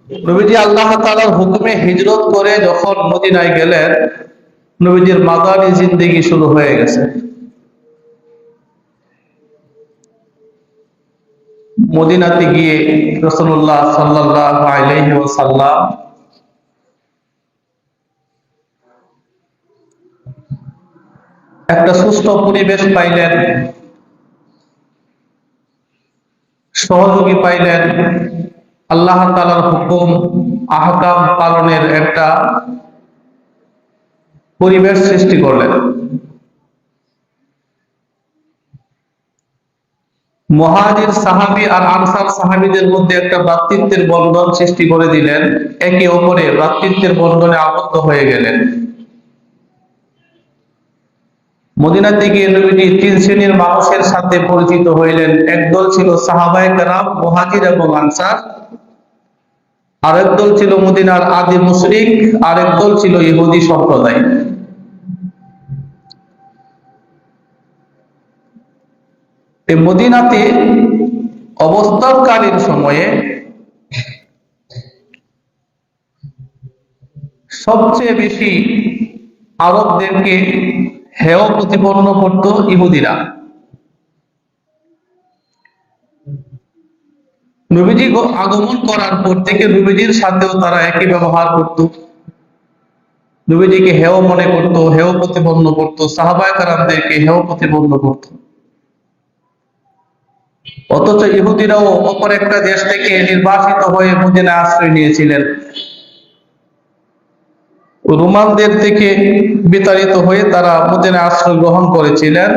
নবীজি আল্লাহ তাআলার হুকুমে হিজরত করে যখন মদিনায় গেলেন, নবীজির মাদানী জিন্দেগি শুরু হয়ে গেছে। মদিনাতে গিয়ে রাসূলুল্লাহ সাল্লাল্লাহু আলাইহি ওয়াসাল্লাম একটা সুস্থ পরিবেশ পাইলেন, সহযোগী পাইলেন, আল্লাহ তাআলার হুকুম আহকাম পালনের একটা পরিবেশ সৃষ্টি করলেন। মুহাজির সাহাবী আর আনসার সাহাবীদের মধ্যে একটা ভ্রাতৃত্বের বন্ধন সৃষ্টি করে দিলেন, একে অপরের ভ্রাতৃত্বের বন্ধনে আবদ্ধ হয়ে গেলেন। মদিনাতে গিয়ে নবীজি তিন শ্রেণীর মানুষের সাথে পরিচিত হইলেন। একদল ছিল সাহাবায়ে কেরাম, মুহাজির এবং আনসার, আরেক দল ছিল মদিনার আদি মুশরিক, আরেক দল ছিল ইহুদি সম্প্রদায়। এই মদিনাতে অবস্থানকালীন সময়ে সবচেয়ে বেশি আরবদেরকে হেয় প্রতিপন্ন করত ইহুদিরা। নবীজি আগমন করার পর থেকে নবীজির সাথেও তারা একই ব্যবহার করত, নবীজিকে হেয় মনে করত, হেয় প্রতিপন্ন করত, সাহাবায়ে কেরামদেরকে হেয় প্রতিপন্ন করত। অথচ ইহুদিরাও অপর একটা দেশ থেকে নির্বাসিত হয়ে মদিনায় আশ্রয় নিয়েছিলেন। রোমানদের থেকে বিতাড়িত হয়ে তারা মদিনায় আশ্রয় গ্রহণ করেছিলেন।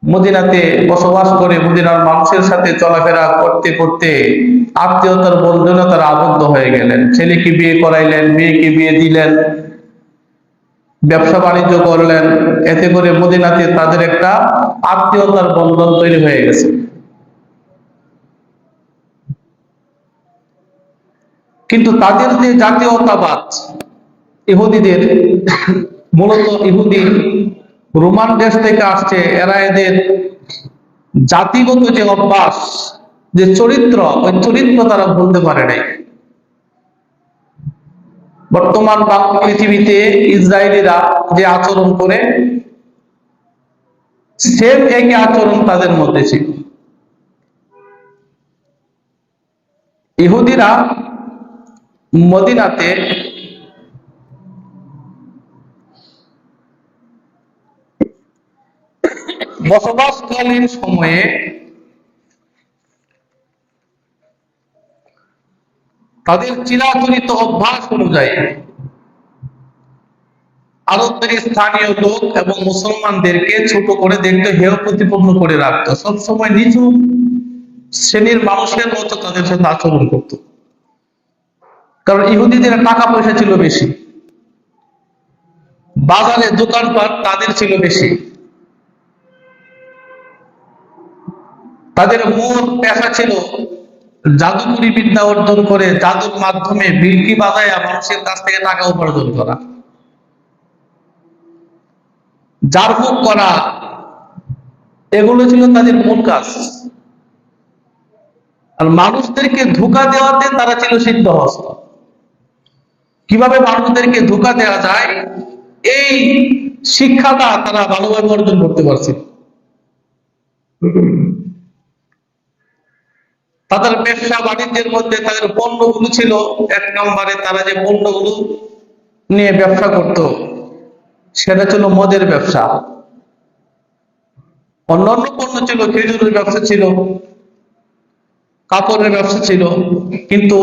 মদিনাতে বসবাস করে মদিনার মানুষের সাথে চলাফেরা করতে করতে আত্মীয়তার বন্ধনে তারা আবদ্ধ হয়ে গেলেন। ছেলেকে বিয়ে করাইলেন, মেয়েকে বিয়ে দিলেন, ব্যবসা বাণিজ্য করলেন। এতে করে মদিনাতে তাদের একটা আত্মীয়তার বন্ধন তৈরি হয়ে গেছে। কিন্তু তাদের যে জাতীয়তাবাদ, ইহুদিদের, মূলত ইহুদি রোমান দেশ থেকে আসছে, এরা এদের জাতিগত যে অভ্যাস, যে চরিত্র, ওই চরিত্র তারা ভুলতে পারে নাই। বর্তমান পৃথিবীতে ইসরায়েলিরা যে আচরণ করে, সেম একই আচরণ তাদের মধ্যে ছিল। ইহুদিরা মদিনাতে বসবাসকালীন সময়ে তাদের চিরাচরিত অভ্যাস অনুযায়ী আরবদের স্থানীয় লোক এবং মুসলমানদেরকে ছোট করে দেখতে, হেয় প্রতিপন্ন করে রাখতো, সবসময় নিচু শ্রেণীর মানুষের মতো তাদের সাথে আচরণ করত। কারণ ইহুদিদের টাকা পয়সা ছিল বেশি, বাজারে দোকানপাট তাদের ছিল বেশি, তাদের মূল পেশা ছিল জাদুকরি বিদ্যা অর্জন করে জাদুর মাধ্যমে বিলকি বাজায় মানুষের কাছ থেকে টাকা উপার্জন করা, জারফুক করা, এগুলো ছিল তাদের মূল কাজ। আর মানুষদেরকে ধোঁকা দেওয়াতে তারা ছিল সিদ্ধহস্ত। কিভাবে মানুষদেরকে ধোঁকা দেওয়া যায়, এই শিক্ষাটা তারা ভালোভাবে অর্জন করতে পারছে। তাদের ব্যবসা বাণিজ্যের মধ্যে তাদের পণ্যগুলো ছিল এক নম্বরে। তারা যে পণ্যগুলো নিয়ে ব্যবসা করত সেটা ছিল মদের ব্যবসা। অন্যান্য পণ্য ছিল, খেজুরের ব্যবসা ছিল, কাপড়ের ব্যবসা ছিল, কিন্তু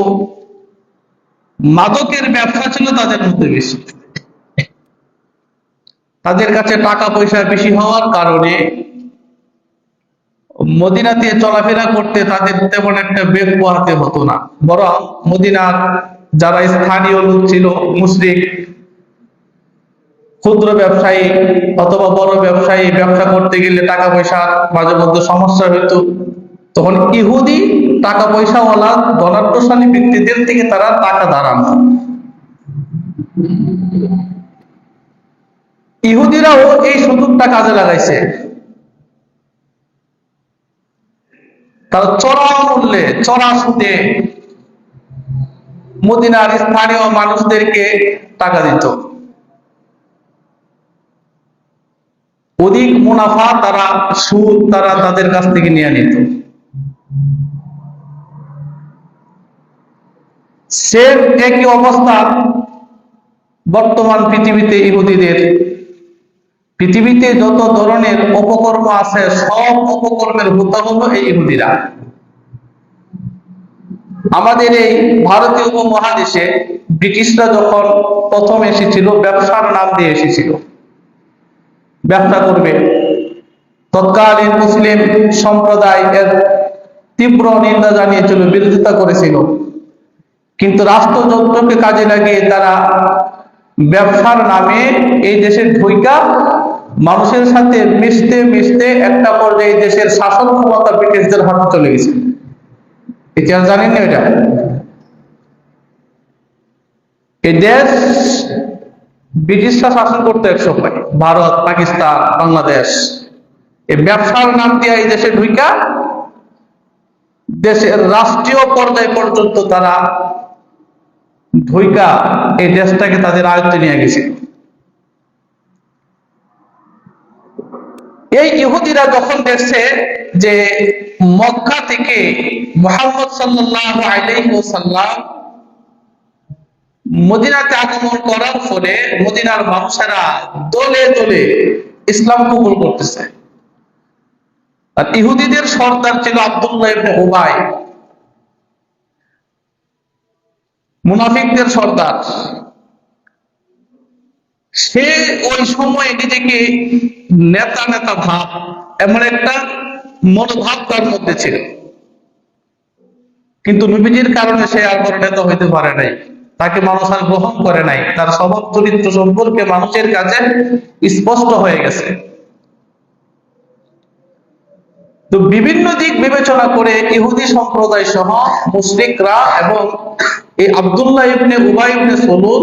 মাদকের ব্যবসা ছিল তাদের মধ্যে বেশি। তাদের কাছে টাকা পয়সা বেশি হওয়ার কারণে মদিনাতে চলাফেরা করতে তাদের তেমন একটা বেগ পোহাতে হতো না, বরং মদিনার যারা স্থানীয় লোক ছিল, মুশরিক, ক্ষুদ্র ব্যবসায়ী অথবা বড় ব্যবসায়ী, ব্যবসা করতে গেলে টাকা পয়সার মাঝে মধ্যে সমস্যা হইতো, তখন ইহুদি টাকা পয়সাওয়ালা ধনাঢ্যশালী ব্যক্তিদের থেকে তারা টাকা ধারানো। ইহুদিরাও এই সুযোগটা কাজে লাগাইছে। তারা চড়া মূল্যে, চড়া সুদে মদিনার স্থানীয় মানুষদেরকে টাকা দিত। অধিক মুনাফা সুদ তারা তাদের কাছ থেকে নিয়ে নিত। সেম একই অবস্থা বর্তমান পৃথিবীতে ইহুদিদের। পৃথিবীতে যত ধরনের অপকর্ম আছে সব অপকর্মের হোতা হলো এই ইহুদিরা। আমাদের এই ভারতীয় উপমহাদেশে ব্রিটিশরা যখন প্রথম এসেছিল ব্যবসার নাম দিয়ে এসেছিল, ব্যবসা করবে। তৎকালীন মুসলিম সম্প্রদায় এর তীব্র নিন্দা জানিয়েছিল, বিরোধিতা করেছিল। কিন্তু রাষ্ট্রযন্ত্রকে কাজে লাগিয়ে তারা ব্যবসার নামে এই দেশের ঢুইকা মানুষের সাথে মিশতে মিশতে একটা পর্যায়ে দেশের শাসন ক্ষমতা ব্রিটিশদের হাতে চলে গেছে। ইতিহাস জানেন না এটা? এই দেশ ব্রিটিশরা শাসন করতে এক সময়, ভারত, পাকিস্তান, বাংলাদেশ। এই ব্যবসার নাম দিয়ে এই দেশে ঢুইকা দেশের রাষ্ট্রীয় পর্যায় পর্যন্ত তারা ঢুইকা এই দেশটাকে তাদের আয়ত্তে নিয়ে গেছে। এই ইহুদিরা যখন দেখছে যে মক্কা থেকে মুহাম্মদ সাল্লাল্লাহু আলাইহি ওয়াসাল্লাম মদিনাতে আগমন করার ফলে মদিনার মানুষেরা দলে দলে ইসলাম কবুল করতেছে। আর ইহুদিদের সর্দার ছিল আব্দুল্লাহ ইবনে উবাই, মুনাফিকদের সর্দার। সে ওই সময় নিজেকে নেতা নেতা ভাব, এমন একটা মনোভাব তার মধ্যে ছিল। কিন্তু নবীজির কারণে সে আর বড় নেতা হইতে পারে নাই, তাকে মানুষ আর গ্রহণ করে নাই। তার স্বভাব চরিত্র সম্পর্কে মানুষের কাছে স্পষ্ট হয়ে গেছে। তো বিভিন্ন দিক বিবেচনা করে ইহুদি সম্প্রদায় সহ মুশরিকরা এবং এই আব্দুল্লাহ ইবনে উবাই ইবনে সলুল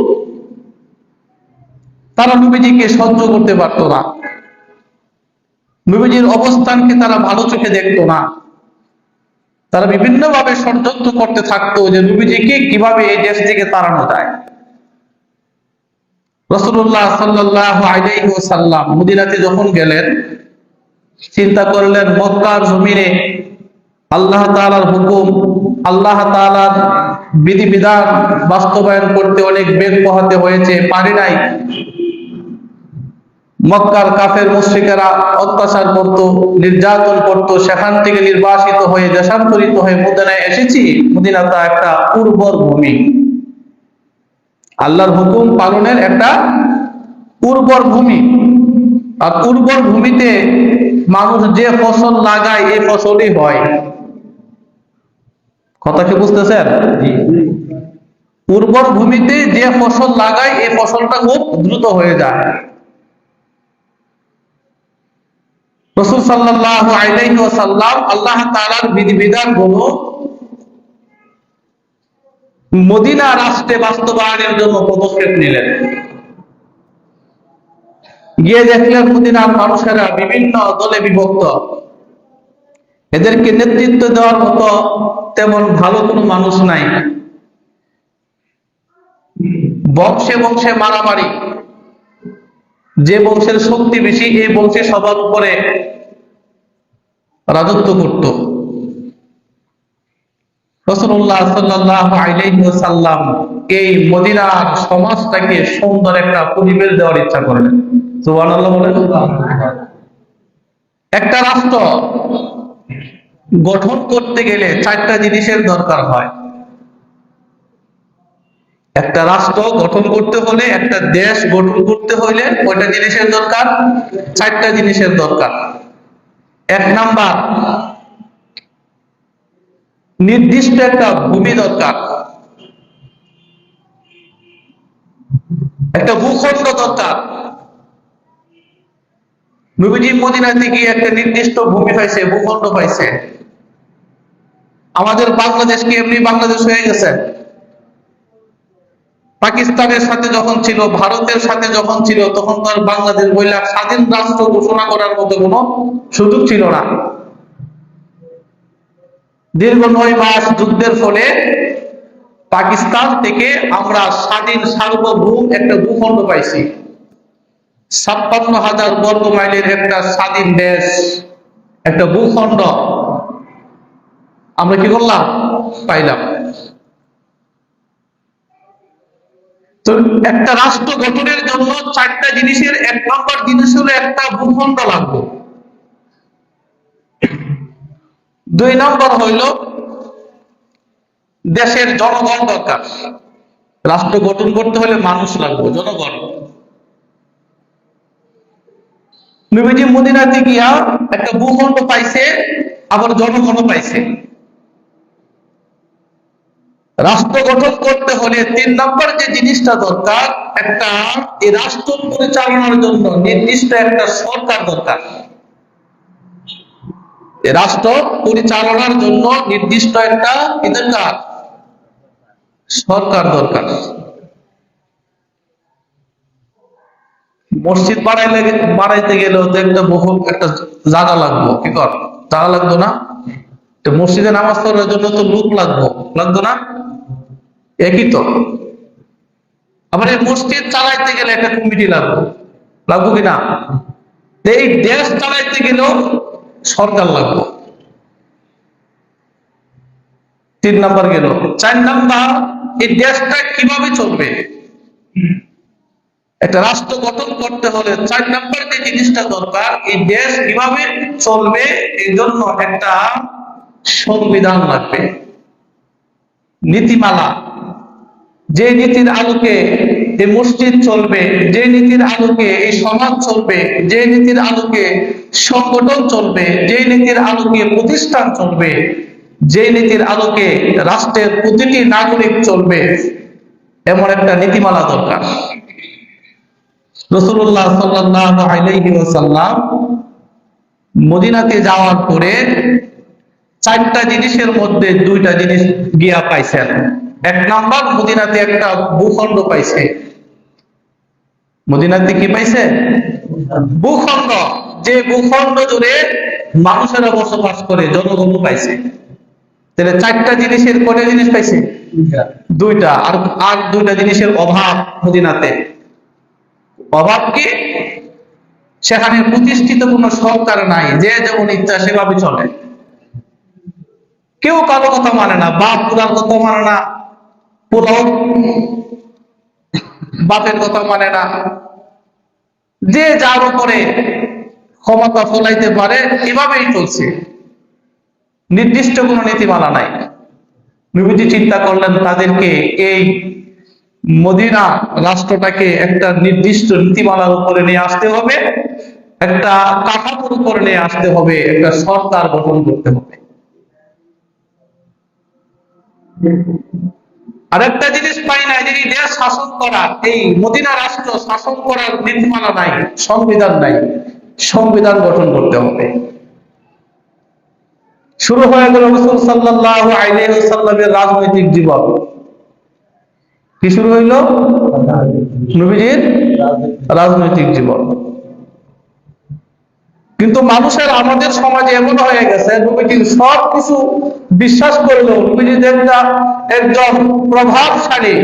তারা নবীজিকে সহ্য করতে পারত না। নবীজির অবস্থানকে তারা ভালো চোখে দেখত না। তারা বিভিন্ন ভাবে ষড়যন্ত্র করতে থাকতো যে নবীজিকে কিভাবে এই দেশ থেকে তাড়ানো যায়। রাসূলুল্লাহ সাল্লাল্লাহু আলাইহি ওয়াসাল্লাম মদিনাতে যখন গেলেন, চিন্তা করলেন মক্কার জমিনে আল্লাহ তাআলার হুকুম, আল্লাহ তাআলার বিধিবিধান বাস্তবায়ন করতে অনেক বেগ পোহাতে হয়েছে, পারি নাই। মক্কার কাফের মুশরিকেরা অত্যাচার করত, নির্যাতন করত। সেখান থেকে নির্বাসিত হয়ে দেশান্তরিত হয়ে মদিনায় এসেছি। মদিনাটা একটা উর্বর ভূমি, আল্লাহর হুকুম পালনের একটা উর্বর ভূমি। আর উর্বর ভূমিতে মানুষ যে ফসল লাগায় এই ফসলই হয়। কথা কি বুঝতেছেন? উর্বর ভূমিতে যে ফসল লাগায় এই ফসলটা খুব দ্রুত হয়ে যায়। রাসূল সাল্লাল্লাহু আলাইহি ওয়াসাল্লাম আল্লাহ তাআলার বিধিবিধানগুলো মদিনা রাষ্ট্রে বাস্তবায়নের জন্য পদক্ষেপ নিলেন। গিয়ে দেখলেন মদিনার মানুষেরা বিভিন্ন দলে বিভক্ত। এদেরকে নেতৃত্ব দেওয়ার মতো তেমন ভালো কোনো মানুষ নাই। বংশে বংশে মারামারি, যে বংশের শক্তি বেশি এই বংশে সবার উপরে রাজত্ব করত। রাসূলুল্লাহ সাল্লাল্লাহু আলাইহি ওয়াসাল্লাম এই মদিনার সমাজটাকে সুন্দর একটা পরিবেশ দেওয়ার ইচ্ছা করলেন। সুবহানাল্লাহ বলেন। একটা রাষ্ট্র গঠন করতে গেলে চারটা জিনিসের দরকার হয়। একটা রাষ্ট্র গঠন করতে হলে, একটা দেশ গঠন করতে হলে কয়টা জিনিসের দরকার? চারটা জিনিসের দরকার। এক নাম্বার, নির্দিষ্ট একটা ভূমি দরকার, একটা ভূখণ্ড দরকার। নবীজি মদিনাতে গিয়ে একটা নির্দিষ্ট ভূমি পাইছে, ভূখণ্ড পাইছে। আমাদের বাংলাদেশ কি এমনি বাংলাদেশ হয়ে গেছে? পাকিস্তানের সাথে যখন ছিল, ভারতের সাথে যখন ছিল, তখন তো আর বাংলাদেশ বইলা স্বাধীন রাষ্ট্র ঘোষণা করার মতো কোনো সুযোগ ছিল না। দীর্ঘ 9 মাস যুদ্ধের ফলে পাকিস্তান থেকে আমরা স্বাধীন সার্বভৌম একটা ভূখণ্ড পাইছি। 56,000 বর্গ মাইলের একটা স্বাধীন দেশ, একটা ভূখণ্ড আমরা কি করলাম? পাইলাম। তো একটা রাষ্ট্র গঠনের জন্য 4টা জিনিসের 1 নম্বর জিনিস হলো একটা ভূখণ্ড লাগবে। 2 নম্বর হইল দেশের জনগণ দরকার। রাষ্ট্র গঠন করতে হলে মানুষ লাগবে, জনগণ। নবীজি মদিনাতে গিয়া একটা ভূখণ্ড পাইছে, আবার জনগণও পাইছে। রাষ্ট্র গঠন করতে হলে 3 নম্বর যে জিনিসটা দরকার, একটা এই রাষ্ট্র পরিচালনার জন্য নির্দিষ্ট একটা সরকার দরকার। এই রাষ্ট্র পরিচালনার জন্য নির্দিষ্ট একটা কি দরকার? সরকার দরকার। মসজিদ বানাইতে গেলেও তো একটা জায়গা লাগবো, কি কর? জায়গা লাগতো না? মসজিদে নামাজ পড়ার জন্য তো লোক লাগতো না? একই তো। আবার এই মসজিদ চালাইতে গেলে একটা কমিটি লাগবো কিনা? এই দেশ চালাইতে গেলেও সরকার লাগবে। 3 নাম্বার গেল। 4 নাম্বার, এই দেশটা কিভাবে চলবে? একটা রাষ্ট্র গঠন করতে হলে 4 নাম্বার যে জিনিসটা দরকার, এই দেশ কিভাবে চলবে এই জন্য একটা সংবিধান লাগবে, নীতিমালা। যে নীতির আলোকে এই মসজিদ চলবে, যে নীতির আলোকে এই সমাজ চলবে, যে নীতির আলোকে সংগঠন চলবে, যে নীতির আলোকে প্রতিষ্ঠান চলবে, যে নীতির আলোকে রাষ্ট্রের প্রতিটি নাগরিক চলবে, এমন একটা নীতিমালা দরকার। রাসূলুল্লাহ সাল্লাল্লাহু আলাইহি ওয়াসাল্লাম মদিনাতে যাওয়ার পরে 4টা জিনিসের মধ্যে 2টা জিনিস গিয়া পাইছেন। 1 নাম্বার, মদিনাতে একটা ভূখণ্ড পাইছে। মদিনাতে কি পাইছে? ভূখণ্ড। যে ভূখণ্ড জুড়ে মানুষেরা বসবাস করে, জনগণ পাইছে। তাহলে 4টা জিনিসের কয়টা জিনিস পাইছে? 2টা। আর 2টা জিনিসের অভাব মদিনাতে। অভাব কি? সেখানে প্রতিষ্ঠিত কোন সরকার নাই, যে যেমন ইচ্ছা সেভাবে চলে। কেউ কারো কথা মানে না, বাপ পুরার কথা মানে না, পুরাও বাপের কথা মানে না। যে যার উপরে ক্ষমতা ফলাইতে পারে, এভাবেই চলছে। নির্দিষ্ট কোন নীতিমালা নাই। নবীজি চিন্তা করলেন তাদেরকে এই মদিনা রাষ্ট্রটাকে একটা নির্দিষ্ট নীতিমালার উপরে নিয়ে আসতে হবে, একটা কাঠামোর উপরে নিয়ে আসতে হবে, একটা সরকার গঠন করতে হবে। আরেকটা জিনিস পাই না, যিনি দেশ শাসন করা, এই মদিনা রাষ্ট্র শাসন করার নীতিমালা নাই, সংবিধান নাই। সংবিধান গঠন করতে হবে। শুরু হয়ে গেল রাসূল সাল্লাল্লাহু আলাইহি ওয়াসাল্লামের রাজনৈতিক জীবন। কি শুরু হইল? নবীজির রাজনৈতিক জীবন। কিন্তু মানুষের, আমাদের সমাজে এমন হয়ে গেছে, নবীজির সব কিছু বিশ্বাস করলেও নবীজি একজন প্রভাবশালী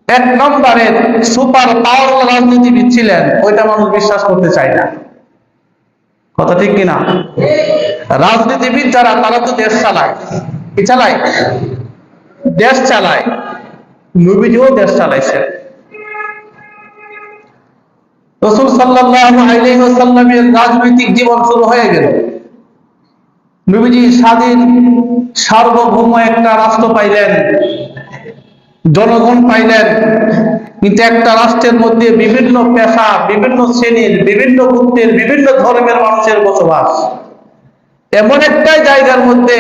1 নম্বরের সুপার পাওয়ারফুল রাজনীতিবিদ ছিলেন, ওইটা মানুষ বিশ্বাস করতে চায় না। কথা ঠিক কিনা? রাজনীতিবিদ যারা, তারা তো দেশ চালায়। কি চালায়? দেশ চালায়। নবীজিও দেশ চালাইছেন। রাসূল সাল্লাল্লাহু আলাইহি ওয়াসাল্লামের রাজনৈতিক জীবন শুরু হয়ে গেল। নবীজি স্বাধীন সার্বভৌম একটা রাষ্ট্র পাইলেন, জনগণ পাইলেন। কিন্তু একটা রাষ্ট্রের মধ্যে বিভিন্ন পেশা, বিভিন্ন শ্রেণীর, বিভিন্ন গোত্রের, বিভিন্ন ধর্মের মানুষের বসবাস। এমন একটা জায়গার মধ্যে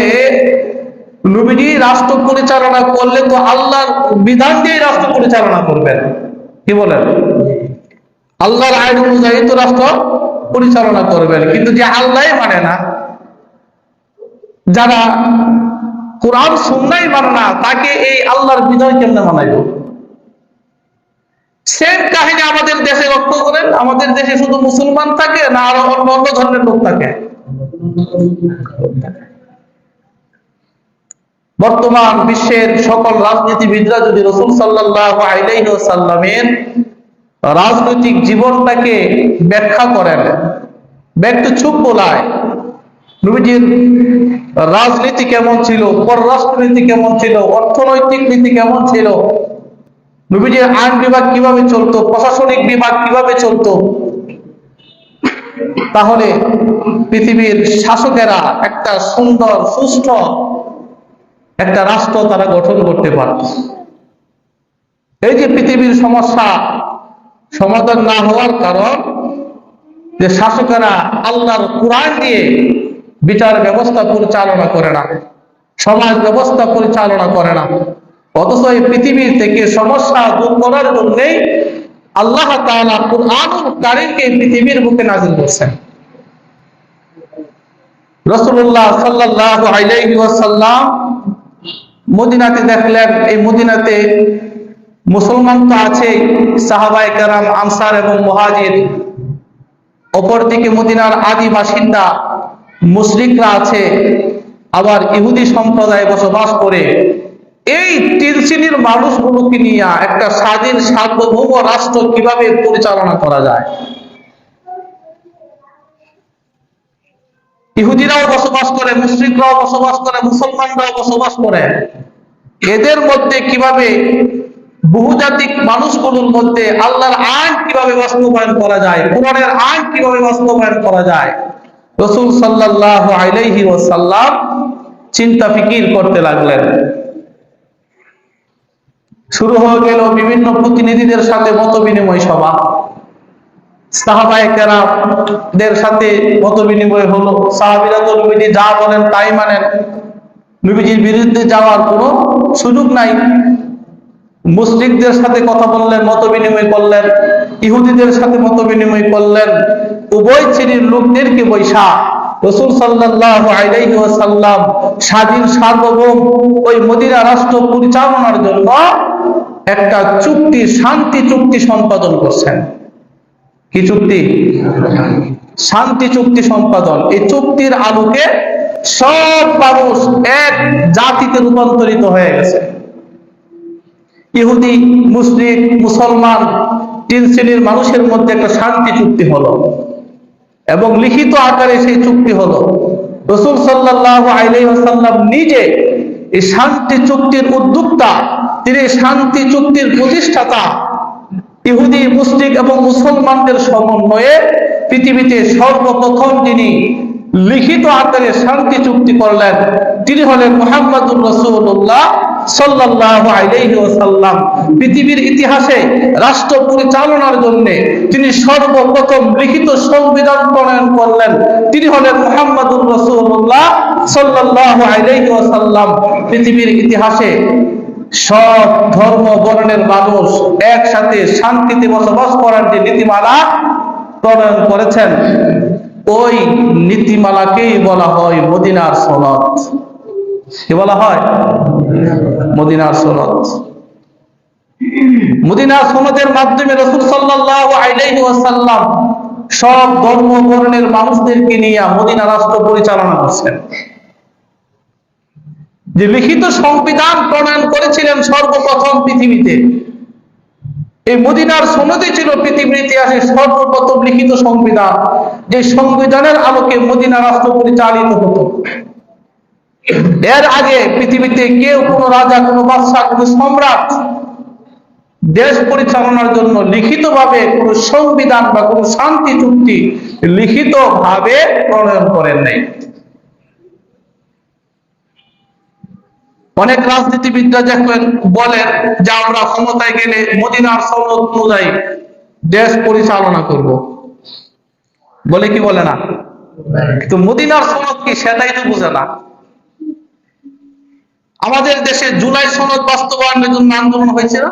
নবীজি রাষ্ট্র পরিচালনা করলে তো আল্লাহর বিধান দিয়ে রাষ্ট্র পরিচালনা করবেন। কি বলেন? আল্লাহর আইন অনুযায়ী তো রাষ্ট্র পরিচালনা করবেন। কিন্তু যে আল্লাহ মানে না, যারা কোরআন সুন্নাহ মানে না, তাকে এই আল্লাহর বিধান কেমনে মানাইব? সেম কাহিনী আমাদের দেশে লক্ষ্য করেন। আমাদের দেশে শুধু মুসলমান থাকে না আরো অন্য ধর্মের লোক থাকে? বর্তমান বিশ্বের সকল রাজনীতিবিদরা যদি রাসূল সাল্লাল্লাহু আলাইহি ওয়াসাল্লামের রাজনৈতিক জীবনটাকে ব্যাখ্যা করেন, ব্যক্তি চুপ বলায় নবীজির রাজনীতি কেমন ছিল, পররাষ্ট্রনীতি কেমন ছিল, অর্থনৈতিক নীতি কেমন ছিল, নবীজির আইন বিভাগ কিভাবে চলতো, প্রশাসনিক বিভাগ কিভাবে চলতো, তাহলে পৃথিবীর শাসকেরা একটা সুন্দর সুষ্ঠ একটা রাষ্ট্র তারা গঠন করতে পারত। এই যে পৃথিবীর সমস্যা সমাধান না হওয়ার কারণ, যে শাসকেরা আল্লাহর কুরআন দিয়ে বিচার ব্যবস্থা পরিচালনা করে না, সমাজ ব্যবস্থা পরিচালনা করে না। অথচ এই পৃথিবীর থেকে সমস্যা দূর করার জন্যই আল্লাহ তাআলা কুরআনুল কারীমকে পৃথিবীর বুকে নাযিল করছেন। রাসূলুল্লাহ সাল্লাল্লাহু আলাইহি ওয়াসাল্লাম মদিনাতে দেখলেন, এই মদিনাতে মুসলমান তো আছে, সাহাবায়ে কেরাম, আনসার এবং মুহাজির, অপরদিকে মদিনার আদি বাসিন্দা মুশরিকরা আছে, আবার ইহুদি সম্প্রদায় বসবাস করে। এই তিন শ্রেণীর মানুষগুলোকে নিয়ে একটা স্বাধীন সার্বভৌম রাষ্ট্র কিভাবে পরিচালনা করা যায়? ইহুদিরাও বসবাস করে, মুশরিকরাও বসবাস করে, মুসলমানরাও বসবাস করে। এদের মধ্যে কিভাবে বহুজাতিক মানুষগুলোর মধ্যে আল্লাহর আইন কিভাবে বাস্তবায়ন করা যায়, কোরআনের আইন কিভাবে বাস্তবায়ন করা যায়, রাসূল সাল্লাল্লাহু আলাইহি ওয়াসাল্লাম চিন্তা ফিকির করতে লাগলেন। শুরু হয়ে গেল বিভিন্ন প্রতিনিধিদের সাথে মত বিনিময় সভা। সাহাবায়ে কেরামদের সাথে মত বিনিময় হলো। সাহাবীরা তো নবীজি যা বলেন তাই মানেন, নবীজির বিরুদ্ধে যাওয়ার কোনো সুযোগ নাই। মুশরিকদের সাথে কথা বললেন, মত বিনিময় করলেন, ইহুদিদের সাথে মত বিনিময় করলেন। উভয় শ্রেণীর লোকদেরকে বৈশা রাসূল সাল্লাল্লাহু আলাইহি ওয়াসাল্লাম স্বাধীন সার্বভৌম ওই মদিনা রাষ্ট্র পরিচালনার জন্য একটা চুক্তি, শান্তি চুক্তি সম্পাদন করছেন। কি চুক্তি? শান্তি চুক্তি সম্পাদন। এই চুক্তির আলোকে সব মানুষ এক জাতিতে রূপান্তরিত হয়ে গেছে। ইহুদি, মুশরিক, মুসলমান তিন শ্রেণীর মানুষের মধ্যে একটা শান্তি চুক্তি হলো এবং লিখিত আকারে সেই চুক্তি হলো। রাসূল সাল্লাল্লাহু আলাইহি ওয়াসাল্লাম নিজে এই শান্তি চুক্তির উদ্যোক্তা, তিনি শান্তি চুক্তির প্রতিষ্ঠাতা। ইহুদি, মুশরিক এবং মুসলমানদের সমন্বয়ে পৃথিবীতে সর্বপ্রথম যিনি লিখিত আকারে শান্তি চুক্তি করলেন তিনি হলেন মুহাম্মদুর রাসূলুল্লাহ সাল্লাল্লাহু আলাইহি ওয়াসাল্লাম। পৃথিবীর ইতিহাসে রাষ্ট্র পরিচালনার জন্য তিনি সর্বপ্রথম লিখিত সংবিধান প্রণয়ন করলেন, তিনি হলেন মুহাম্মদুর রাসূলুল্লাহ সাল্লাল্লাহু আলাইহি ওয়াসাল্লাম। পৃথিবীর ইতিহাসে সব ধর্ম বর্ণের মানুষ একসাথে শান্তিতে বসবাস করার যে নীতিমালা প্রণয়ন করেছেন, ওই নীতিমালাকেই বলা হয় মদিনার সনদ। কি বলা হয়? মদিনার সনদ। মদিনার সনদের মাধ্যমে রাসূল সাল্লাল্লাহু আলাইহি ওয়াসাল্লাম সব ধর্ম বর্ণের মানুষদেরকে নিয়ে মদিনা রাষ্ট্র পরিচালনা করছেন। যে লিখিত সংবিধান প্রণয়ন করেছিলেন সর্বপ্রথম পৃথিবীতে, এই মদিনার সনদে ছিল পৃথিবীর ইতিহাসে সর্বপ্রথম লিখিত সংবিধান, যে সংবিধানের আলোকে মদিনা রাষ্ট্র পরিচালিত হতো। এর আগে পৃথিবীতে কেউ, কোনো রাজা, কোনো বাদশাহ, কোনো সম্রাট দেশ পরিচালনার জন্য লিখিতভাবে কোনো সংবিধান বা কোনো শান্তি চুক্তি লিখিতভাবে প্রণয়ন করেন নাই। অনেক রাজনীতিবিদরা যখন বলেন যে আমরা ক্ষমতায় গেলে মদিনার সনদ অনুযায়ী দেশ পরিচালনা করব, বলে কি বলে না? কিন্তু মদিনার সনদ কি সেটাই তো বোঝে না। আমাদের দেশে জুলাই সনদ বাস্তবায়নের জন্য আন্দোলন হয়েছে না?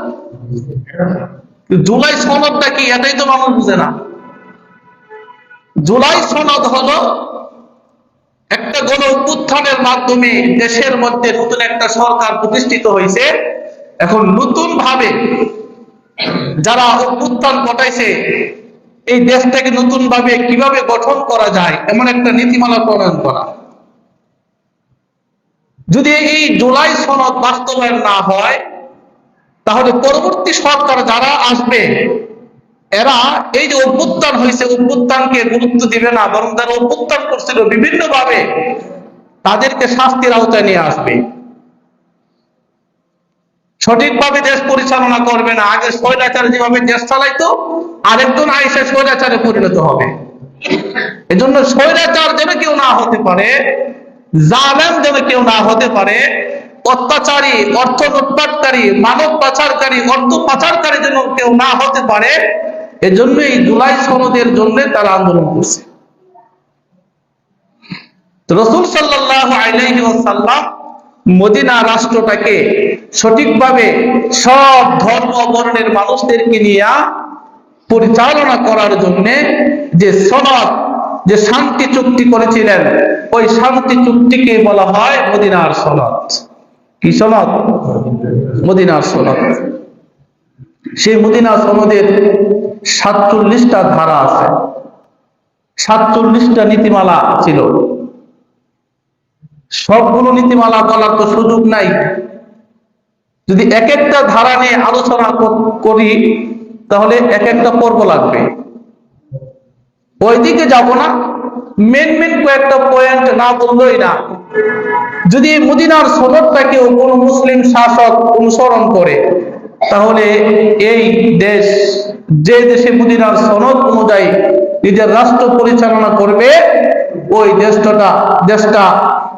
জুলাই সনদটা কি এটাই তো মানুষ বুঝে না। জুলাই সনদ হলো একটা গণ অভ্যুত্থানের মাধ্যমে দেশের মধ্যে নতুন একটা সরকার প্রতিষ্ঠিত হয়েছে। এখন নতুন ভাবে যারা অভ্যুত্থান ঘটাইছে, এই দেশটাকে নতুন ভাবে কিভাবে গঠন করা যায় এমন একটা নীতিমালা প্রণয়ন করা। যদি এই জুলাই সনদ বাস্তবায়ন না হয়, তাহলে পরবর্তী সরকার যারা আসবে এরা এই যে অভ্যুত্থান হয়েছে, অভ্যুত্থানকে গুরুত্ব দিবে না, বরং যারা অভ্যুত্থান করছিল বিভিন্ন ভাবে তাদেরকে শাস্তির আওতায় নিয়ে আসবে। সঠিকভাবে দেশ পরিচালনা করবে না। আগে স্বৈরাচার যেভাবে দেশ চালাইতো, আরেকজন আইসে স্বৈরাচারে পরিণত হবে। এজন্য স্বৈরাচার যেন কেউ না হতে পারে, জালেম যেন কেউ না হতে পারে, অত্যাচারী, অর্থ লুটপাটকারী, মানব পাচারকারী, অর্থ পাচারকারী যেন কেউ না হতে পারে, এজন্য এই জুলাই সনদের জন্য তারা আন্দোলন করছে। রাসূল সাল্লাল্লাহু আলাইহি ওয়াসাল্লাম মদিনা রাষ্ট্রটাকে সঠিকভাবে সব ধর্ম বর্ণের মানুষদেরকে নিয়ে পরিচালনা করার জন্য যে সনদ, যে শান্তি চুক্তি করেছিলেন, ওই শান্তি চুক্তিকে বলা হয় মদিনার সনদ। কি সনদ? মদিনার সনদ। সেই মদিনা সনদের 47টা ধারা আছে, 47টা নীতিমালা ছিল। সবগুলো নীতিমালা বলার তো সুযোগ নাই। যদি এক একটা ধারা নিয়ে আলোচনা করি তাহলে এক একটা পর্ব লাগবে। ওইদিকে যাব না, মেন কয়েকটা পয়েন্ট না বললেই না। যদি মদিনার সনদটাকেও কোনো মুসলিম শাসক অনুসরণ করে, তাহলে এই দেশ, যে দেশে মদিনার সনদ অনুযায়ী নিজের রাষ্ট্র পরিচালনা করবে, ওই দেশটা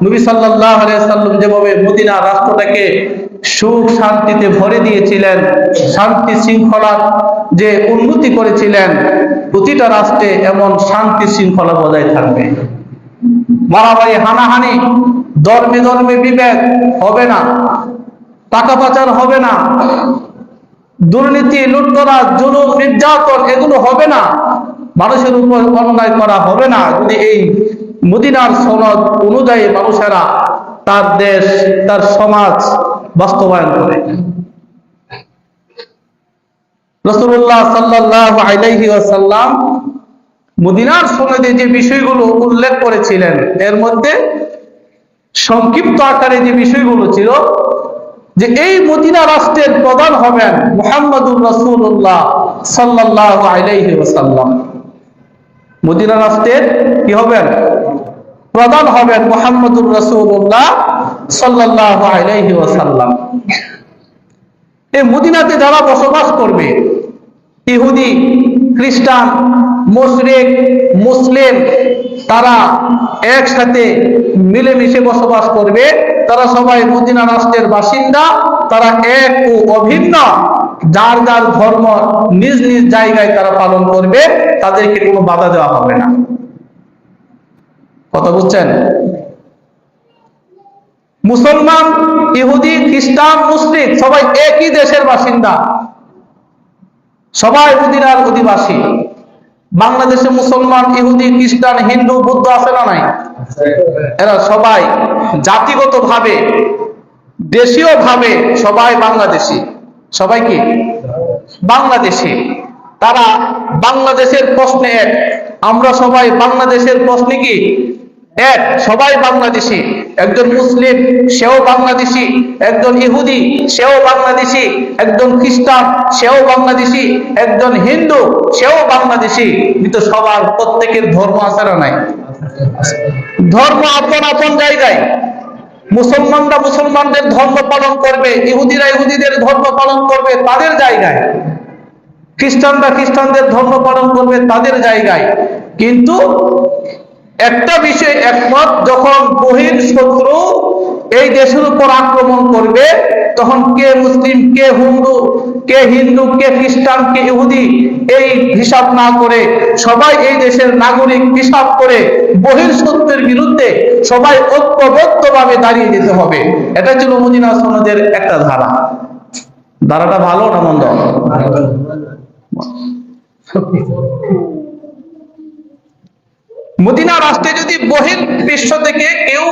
নবী সাল্লাল্লাহু আলাইহি সাল্লাম যেভাবে মদিনা রাষ্ট্রটাকে সুখ শান্তিতে ভরে দিয়েছিলেন, শান্তি শৃঙ্খলার যে উন্নতি করেছিলেন, প্রতিটা রাষ্ট্রে এমন শান্তি শৃঙ্খলা বজায় থাকবে। মারামারি, হানাহানি, ধর্মে বিভেদ হবে না, টাকা পাচার হবে না, দুর্নীতি, লুটতরা, জুলুম, নির্যাতন এগুলো হবে না, মানুষের উপর অন্যায় করা হবে না, যদি এই মদিনার সনদ অনুযায়ী মানুষেরা তার দেশ, তার সমাজ বাস্তবায়ন করে। রাসূলুল্লাহ সাল্লাল্লাহু আলাইহি ওয়াসাল্লাম মদিনার সনদে যে বিষয়গুলো উল্লেখ করেছিলেন, এর মধ্যে সংক্ষিপ্ত আকারে যে বিষয়গুলো ছিল, যে এই মদিনা রাষ্ট্রের প্রধান হবেন মুহাম্মদুর রাসূলুল্লাহ সাল্লাল্লাহু আলাইহি ওয়াসাল্লাম। মদিনা রাষ্ট্রের কি হবেন? প্রধান হবেন মুহাম্মদুর রাসূলুল্লাহ সাল্লাল্লাহু আলাইহি ওয়াসাল্লাম। এই মদিনাতে যারা বসবাস করবে, ইহুদি, খ্রিস্টান, মুশরিক, মুসলিম, তারা একসাথে মিলেমিশে বসবাস করবে। তারা সবাই মদিনা রাষ্ট্রের বাসিন্দা, তারা এক ও অভিন্ন, যার যার ধর্ম নিজ নিজ জায়গায় তারা পালন করবে, তাদেরকে কোনো বাধা দেওয়া হবে না। কথা বুঝছেন? মুসলমান, ইহুদি, খ্রিস্টান, মুশরিক সবাই একই দেশের বাসিন্দা, সবাই মদিনার অধিবাসী। বাংলাদেশে মুসলমান, ইহুদি, খ্রিস্টান, হিন্দু, বৌদ্ধ আছে না নাই? এরা সবাই জাতিগত ভাবে, দেশীয় ভাবে সবাই বাংলাদেশী। সবাই কি বাংলাদেশী? তারা বাংলাদেশের প্রশ্নে এক, আমরা সবাই বাংলাদেশের প্রশ্নে কি এক, সবাই বাংলাদেশী। একজন মুসলিম সেও বাংলাদেশী, একজন ইহুদি সেও বাংলাদেশী, একজন খ্রিস্টান সেও বাংলাদেশী, একজন হিন্দু সেও বাংলাদেশী। কিন্তু সবার প্রত্যেকের ধর্ম আছে না নাই? ধর্ম আপন আপন জায়গায়। মুসলমানরা মুসলমানদের ধর্ম পালন করবে, ইহুদিরা ইহুদিদের ধর্ম পালন করবে তাদের জায়গায়, খ্রিস্টানরা খ্রিস্টানদের ধর্ম পালন করবে তাদের জায়গায়। কিন্তু একটা বিষয় একমত, যখন বহির শত্রু এই দেশের উপর আক্রমণ করবে, তখন কে মুসলিম, কে হিন্দু, কে খ্রিস্টান, কে ইহুদি, এই হিসাব না করে সবাই এই দেশের নাগরিক হিসাব করে বহির শত্রুর বিরুদ্ধে সবাই ঐক্যবদ্ধভাবে দাঁড়িয়ে যেতে হবে। এটা ছিল মদিনা সনদের একটা ধারা। ধারাটা ভালো না মন্দ? মদিনা রাষ্ট্রে যদি বহির বিশ্ব থেকে কেউ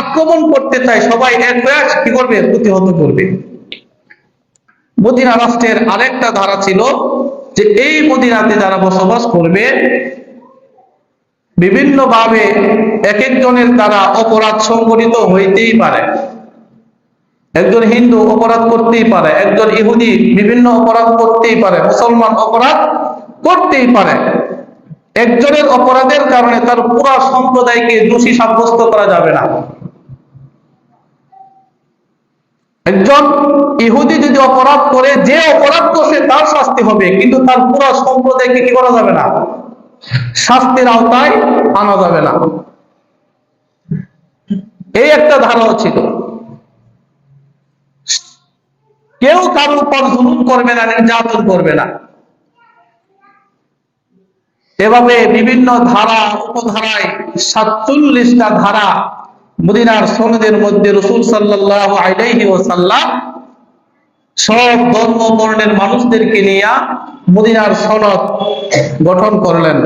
আক্রমণ করতে চায়, সবাই এক হয়ে কি করবে? প্রতিহত করবে। মদিনা রাষ্ট্রের আরেকটা ধারা ছিল যে এই মদিনাতে যারা বসবাস করবে বিভিন্ন ভাবে এক একজনের দ্বারা অপরাধ সংঘটিত হইতেই পারে। একজন হিন্দু অপরাধ করতেই পারে, একজন ইহুদি বিভিন্ন অপরাধ করতেই পারে, মুসলমান অপরাধ করতেই পারে। একজনের অপরাধের কারণে তার পুরো সম্প্রদায়কে দোষী সাব্যস্ত করা যাবে না। একজন ইহুদি যদি অপরাধ করে, যে অপরাধ করছে তার শাস্তি হবে, কিন্তু তার পুরো সম্প্রদায়কে কি করা যাবে না, শাস্তির আওতায় আনা যাবে না। এই একটা ধারণা ছিল। কেউ কারোর উপর জুলুম করবে না, নির্যাতন করবে না। এভাবে বিভিন্ন ধারা উপধারায় ৪৭টা ধারা মদিনার সনদের মধ্যে রাসূল সাল্লাল্লাহু আলাইহি ওয়াসাল্লাম সব ধর্ম বর্ণের মানুষদেরকে নিয়ে মদিনার সনদ গঠন করলেন।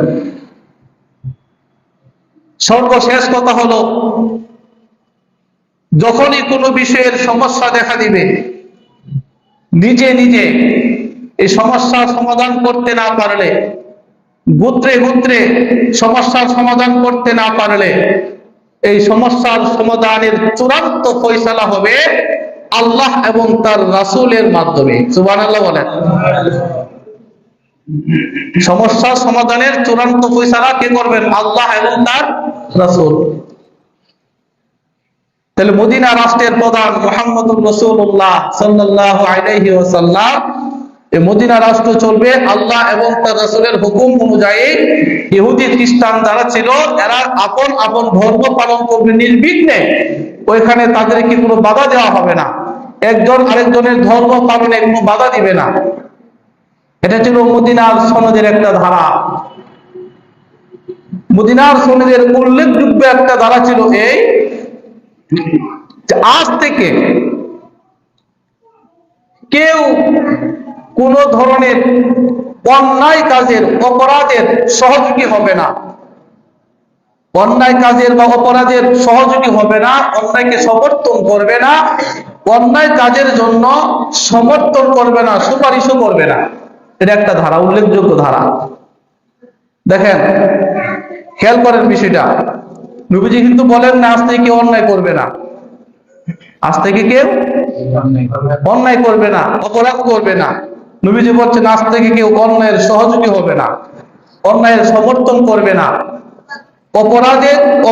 সর্বশেষ কথা হলো, যখনই কোনো বিষয়ের সমস্যা দেখা দিবে, নিজে নিজে এই সমস্যার সমাধান করতে না পারলে, গোত্রে গোত্রে সমস্যার সমাধান করতে না পারলে, এই সমস্যার সমাধানের চূড়ান্ত ফয়সালা হবে আল্লাহ এবং তার রাসূলের মাধ্যমে। সুবহানাল্লাহ বলেন। সমস্যার সমাধানের চূড়ান্ত ফয়সালা কে করবেন? আল্লাহ এবং তার রাসূল। তাহলে মদিনা রাষ্ট্রের প্রধান মুহাম্মদুর রাসূলুল্লাহ সাল্লাল্লাহু আলাইহি ওয়াসাল্লাম, এই মদিনা রাষ্ট্র চলবে আল্লাহ এবং তার রাসূলের হুকুম অনুযায়ী। ইহুদি খ্রিস্টান যারা ছিল, এরা আপন আপন ধর্ম পালন করবে নির্বিঘ্নে, ওইখানে তাদেরকে কোনো বাধা দেওয়া হবে না, একজন আরেকজনের ধর্ম পালনে কোনো বাধা দিবে না। এটা ছিল মদিনার সনদের একটা ধারা। মদিনার সনদের উল্লেখযোগ্য একটা ধারা ছিল এই, আজ থেকে কেউ কোন ধরনের অন্যায় কাজের অপরাধের সহযোগী হবে না। অন্যায় কাজের বা অপরাধের সহযোগী হবে না, অন্যায়কে সমর্থন করবে না, অন্যায় কাজের জন্য সমর্থন করবে না, সুপারিশও করবে না। এটা একটা ধারা, উল্লেখযোগ্য ধারা। দেখেন, খেয়াল করেন বিষয়টা। নবীজি কিন্তু বলেন না আজ থেকে কেউ অন্যায় করবে না, আজ থেকে কেউ অন্যায় করবে না, অপরাধ করবে না। নবীজি বলছেন আজ থেকে কেউ অন্যায়ের সহযোগী হবে না, অন্যায়ের সমর্থন করবে না,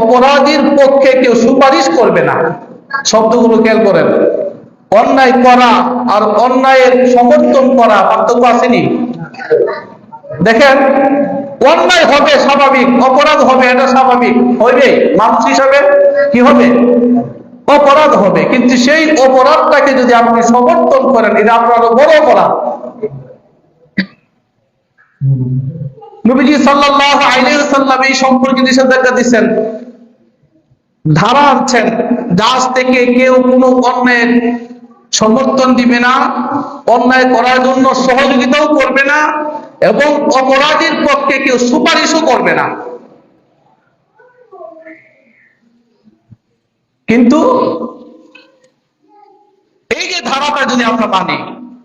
অপরাধীর পক্ষে কেউ সুপারিশ করবে না। শব্দগুলো খেয়াল করেন। অন্যায় করা আর অন্যায়ের সমর্থন করা পার্থক্য আসেনি? দেখেন, অন্যায় হবে স্বাভাবিক, অপরাধ হবে এটা স্বাভাবিক, হইবে, মানুষ হিসাবে কি হবে, অপরাধ হবে। কিন্তু সেই অপরাধটাকে যদি আপনি সমর্থন করেন, এটা আপনার বড় অপরাধ। নবীজি সাল্লাল্লাহু আলাইহি ওয়াসাল্লাম এই সম্পর্কে নিষেধাজ্ঞা দিচ্ছেন, ধারা আনছেন, আজ থেকে কেউ কোনো অন্যায়ের সমর্থন দিবে না, অন্যায় করার জন্য সহযোগিতাও করবে না, এবং অপরাধীর পক্ষে কেউ সুপারিশও করবে না। কিন্তু এই যে ধারাটা যদি আমরা মানি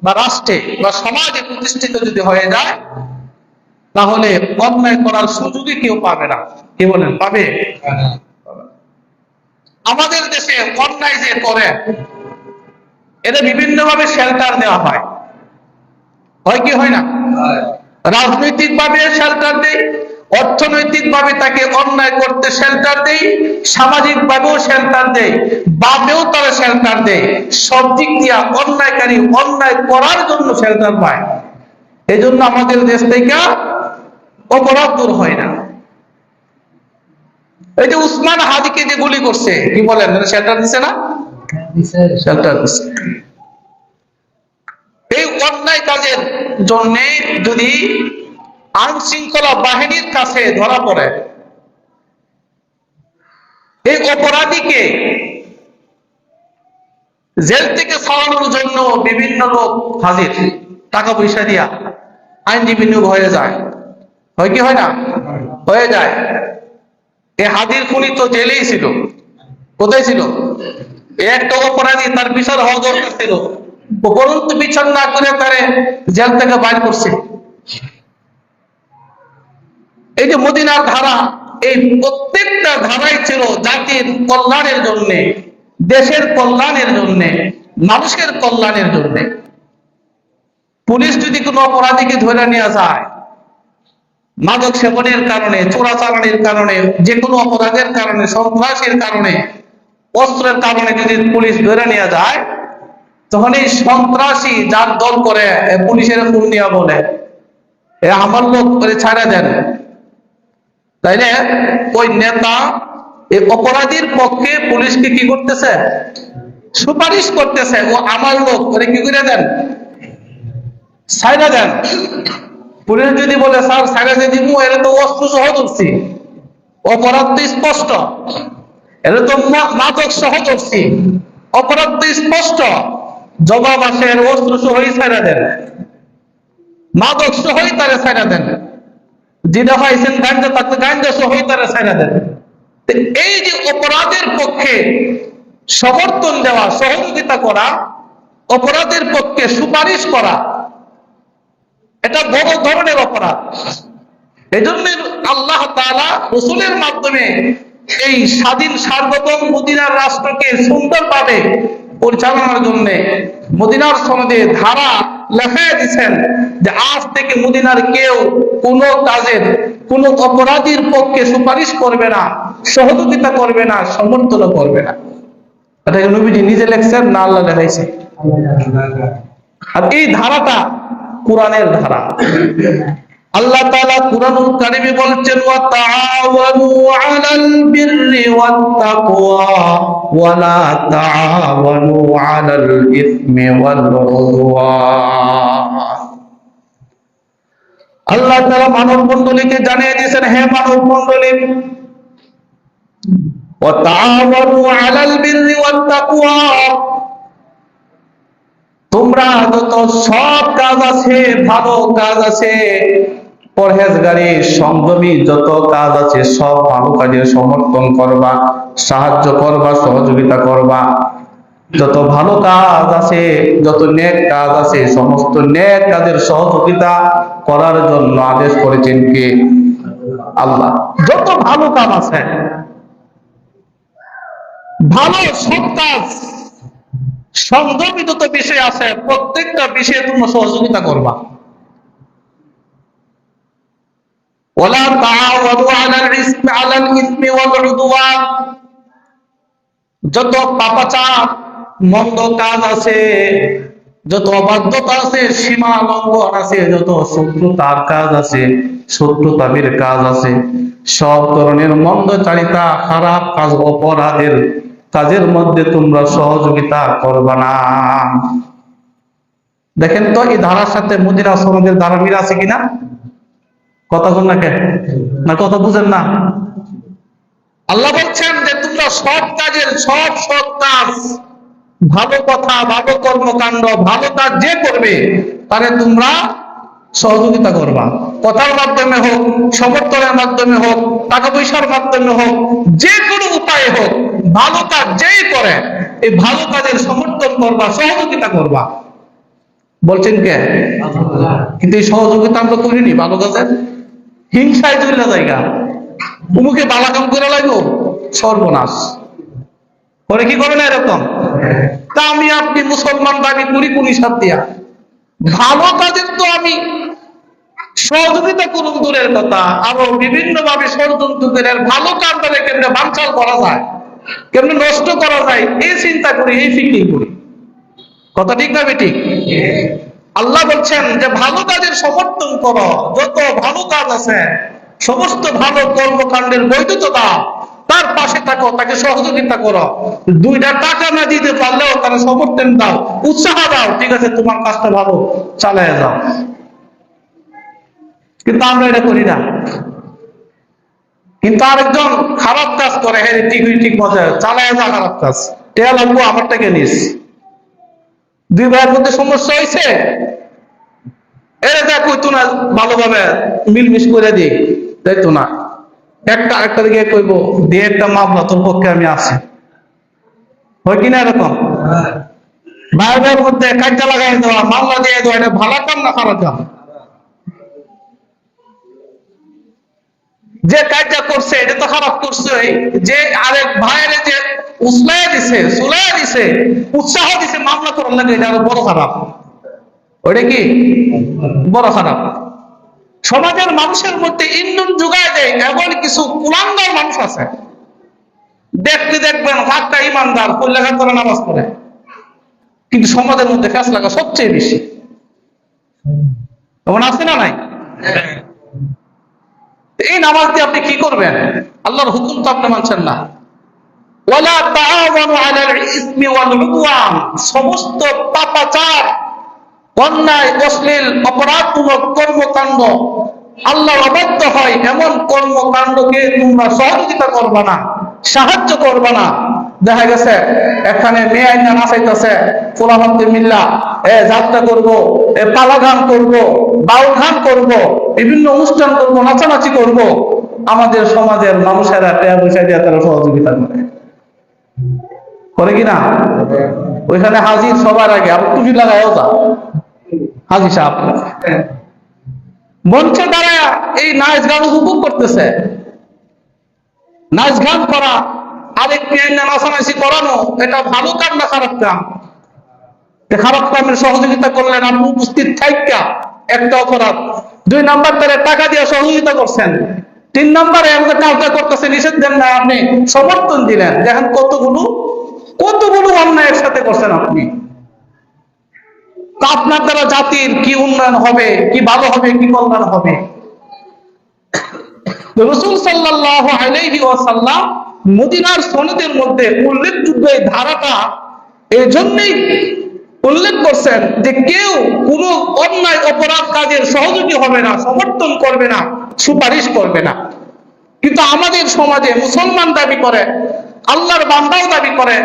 বা রাষ্ট্রে বা সমাজে প্রতিষ্ঠিত যদি হয়ে যায়, তাহলে অন্যায় করার সুযোগই কেউ পাবে না। কি বলেন, পাবে? আমাদের দেশে অন্যায় যে করে, এটা বিভিন্ন ভাবে শেল্টার দেওয়া হয়, হয় কি হয় না? রাজনৈতিক ভাবে শেল্টার দেয়, অর্থনৈতিক ভাবে তাকে অন্যায় করতে শেল্টার দেয়, সামাজিক ভাবেও শেল্টার দেয়, বাপেও তারা শেল্টার দেয়। সব দিক দিয়ে অন্যায়কারী অন্যায় করার জন্য শেল্টার পায়। এই জন্য আমাদের দেশ থেকে অপরাধ দূর হয় না। এই যে উসমান হাদিকে যে গুলি করছে, কি বলেন, শেল্টার দিছে না? শেল্টার দিছে। এই অন্যায় কাজের জন্য যদি আইন শৃঙ্খলা বাহিনীর কাছে ধরা পড়ে, এই অপরাধীকে জেল থেকে ছাড়ানোর জন্য বিভিন্ন লোক হাজির, টাকা পয়সা দিয়া আইনজীবী নিয়োগ হয়ে যায়, হয় কি হয় না? হয়ে যায়। এই হাদির খুনি তো জেলেই ছিল। কোথায় ছিল? একটা অপরাধী, তার বিচার হওয়া দরকার ছিল, উপরন্তু বিচার না করে তারে জেল থেকে বাইর করছে। এই যে মদিনার ধারা, এই প্রত্যেকটা ধারাই ছিল জাতির কল্যাণের জন্য, দেশের কল্যাণের জন্য, মানুষের কল্যাণের জন্য। পুলিশ যদি কোনো অপরাধীকে ধরে নিয়ে যায়, মাদক সেবনের কারণে, চোরাচালানির কারণে, যে কোনো অপরাধের কারণে, সন্ত্রাসের কারণে, অস্ত্রের কারণে যদি পুলিশ ধরে নিয়ে যায়, তখন এই সন্ত্রাসী যার দল করে পুলিশের ফোন নিয়ে বলে আমার লোক করে ছাড়া দেন, তাইলে ওই নেতা এই অপরাধীর পক্ষে পুলিশকে কি করতেছে? সুপারিশ করতেছে, ও আমার লোক করে কি করে দেন? ছাড়া দেন। পুলিশ যদি বলে স্যার ছাড়া দিয়ে দিব, এর তো অস্ত্র সহ ধরছি, অপরাধ তো স্পষ্ট, এর তো মাদক সহ ধরছি, অপরাধ তো স্পষ্ট, জবাব আসে এর অস্ত্র সহই ছাড়া দেন, মাদক সহই তারা ছাড়া দেন, যেটা পাইছেন গাঞ্জা তাকে গাঞ্জা সহই তারা ছাড়া দেন। এই যে অপরাধের পক্ষে সমর্থন দেওয়া, সহযোগিতা করা, অপরাধের পক্ষে সুপারিশ করা, এটা বড় ধরনের অপরাধ। এই জন্য আল্লাহ তাআলা রাসূলের মাধ্যমে এই স্বাধীন সার্বভৌম মদিনার রাষ্ট্রকে সুন্দরভাবে পরিচালনার জন্য মদিনার সনদে ধারা লেখা দিয়েছেন যে আজ থেকে মদিনার কেউ কোনো কাজের, কোনো অপরাধীর পক্ষে সুপারিশ করবে না, সহযোগিতা করবে না, সমর্থন করবে না। এটা নবীজি নিজে লেখছেন না আল্লাহ লেখাইছে? আর এই ধারাটা কোরআনের ধারা। আল্লাহ তাআলা কুরআনুল কারীমে বলেছেন ওয়া তাআওয়ানু আলাল বিররি ওয়াত তাকওয়া ওয়া লা তাআওয়ানু আলাল ইসমি ওয়াল উদওয়ান। আল্লাহ তাআলা মানব মণ্ডলীকে জানিয়ে দিয়েছেন, হে মানব মণ্ডলী, ওয়া তাআওয়ানু আলাল বিররি ওয়াত তাকওয়া, তোমরা যত সৎ কাজ আছে, ভালো কাজ আছে, পরহেজগারি, সংযমী যত কাজ আছে, সব ভালো কাজের সমর্থন করবা, সাহায্য করবা, সহযোগিতা করবা। যত ভালো কাজ আছে, যত নেক কাজ আছে, সমস্ত নেক কাজের সহযোগিতা করার জন্য আদেশ করেছেন কে? আল্লাহ। যত ভালো কাজ আছে, ভালো সৎ কাজ, সংযমী যত বিষয় আছে, প্রত্যেকটা বিষয়ে তোমরা সহযোগিতা করবা। ওয়ালা তাআওয়ানু আলাল ইসমি ওয়াল উদওয়ান, যত পাপাচার, মন্দ কাজ আছে, যত অবাধ্যতা আছে, সীমা লঙ্ঘন আছে, যত শত্রুতার কাজ আছে, শত্রুতাবির কাজ আছে, সব ধরনের মন্দচারিতা, খারাপ কাজ, অপরাধের কাজের মধ্যে তোমরা সহযোগিতা করবা না। দেখেন তো এই ধারার সাথে মদিনা সনদের ধারা মিল আছে কিনা? কথা বল না কেন? না কথা বুঝেন না? আল্লাহ বলছেন যে তোমরা সব কাজের, সব সৎ কাজ, ভালো কথা, ভালো কর্মকাণ্ড, ভালো কাজ যে করবে তারে তোমরা সহযোগিতা করবা। কথার মাধ্যমে হোক, সমর্থনের মাধ্যমে হোক, টাকা পয়সার মাধ্যমে হোক, যে কোনো উপায়ে হোক, ভালো কাজ যেই করে এই ভালো কাজের সমর্থন করবা, সহযোগিতা করবা। বলছেন কে? কিন্তু এই সহযোগিতা আমরা করিনি ভালো কাজের, হিংসায় চলে জায়গা, উমুকে বালা কাম করে লাগবো, সর্বনাশ করে। কি করে না এরকম? তা আমি আপনি মুসলমান দাবি করি কোন হিসাব দিয়া? ভালো কাজের তো আমি সহযোগিতা করুন দূরের কথা, আরো বিভিন্ন ভাবে ষড়যন্ত্র করে ভালো কাজটাকে কেমনে বানচাল করা যায়, কেমনে নষ্ট করা যায়, এই চিন্তা করি, এই ফিকির করি। কথা ঠিক না বেঠিক? আল্লাহ বলছেন যে ভালো কাজের সমর্থন করো, যত ভালো কাজ আছে, সমস্ত ভালো কর্মকাণ্ডের বৈধতা দাও, তার পাশে থাকো, তাকে সহযোগিতা করো। দুইটা টাকা না দিতে পারলেও তারা সমর্থন দাও, উৎসাহ দাও, ঠিক আছে তোমার কাজটা ভালো, চালিয়ে যাও। কিন্তু আমরা এটা করি না। কিন্তু আরেকজন খারাপ কাজ করে, হ্যাঁ ঠিক মজা চালিয়ে যা, খারাপ কাজ, টেয়া লাগবো, আমারটাকে নিস। দুই ভাইয়ের মধ্যে সমস্যা হয়েছে, এরা যা কইতো না ভালোভাবে মিলমিশ করে দিই, তাই তো না, একটা আরেকটা দিকে কইবো দিয়ে একটা মামলা তোর পক্ষে আমি আছি, হয় কিনা এরকম? ভাই ভাইয়ের মধ্যে কাজটা লাগাই দেওয়া, মামলা দিয়ে দেওয়া, এটা ভালো কাম না খারাপ কাম? যে কাজটা করছে এটা তো খারাপ করছে, যে আরেক ভাইয়ের যে উৎসাহ দিছে, সুলাহ দিছে, উৎসাহ দিছে মামলা করার লাগে, এটা আরো বড় খারাপ। ওটা কি বড় খারাপ। সমাজের মানুষের মধ্যে ইন্ধন যোগায় দেয় এমন কিছু কুলাঙ্গার মানুষ আছে, দেখতে দেখবেন হাতটা ইমানদার, কল্যাণ করে নামাজ পড়ে, কিন্তু সমাজের মধ্যে ফ্যাস লাগা সবচেয়ে বেশি। এমন আছে না নাই? এই নামাজ দিয়ে আপনি কি করবেন? আল্লাহর হুকুম তো আপনি মানছেন না। ওয়ালা তাআওয়ানু আলাল ইসমি ওয়াল উদওয়ান, সমস্ত পাপাচার, অন্যায়, অশ্লীল, অপরাধমূলক কর্মকাণ্ড, আল্লাহর অবাধ্য হয় এমন কর্মকাণ্ডকে তোমরা সহযোগিতা করবা না, সাহায্য করবা না। দেখা গেছে এখানে মেয়ে আইনা নাচাইতেছে, পোলাপানকে মিল্লা যাত্রা করব, পালা গান করব, বাউল গান করব, বিভিন্ন অনুষ্ঠান করব, নাচানাচি করব, আমাদের সমাজের মানুষেরা টাকা পয়সা দিয়ে তারা সহযোগিতা করে কিনা? ওইখানে হাজির সবার আগে আবার টুপি লাগায়ও যা হাজি সাহেব মঞ্চে দ্বারা এই নাচ গান উপভোগ করতেছে। নাচ গান করা, আরেক নাচানাচি করানো, এটা ভালো কাম না খারাপ কাম? খারাপ কামের সহযোগিতা করলেন আপনি উপস্থিত থাইকা, একটা অপরাধ। 2 নাম্বার তারা টাকা দিয়ে সহযোগিতা করছেন। 3 নাম্বারে আমাদের কাজটা করতেছে, নিষেধ দেন না, আপনি সমর্থন দিলেন। দেখেন কতগুলো অন্যায় একসাথে করছেন আপনি। আপনার দ্বারা জাতির কি উন্নয়ন হবে, কি ভালো হবে, কি কল্যাণ হবে? রাসূল সাল্লাল্লাহু আলাইহি ওয়াসাল্লাম মদিনার সনদের মধ্যে উল্লেখযোগ্য এই ধারাটা এই জন্যই উল্লেখ করছেন যে কেউ কোনো অন্যায় অপরাধ কাজের সহযোগী হবে না, সমর্থন করবে না, সুপারিশ করবে না। কিন্তু আমাদের সমাজে মুসলমান দাবি করে, আল্লাহর বান্দাও দাবি করে,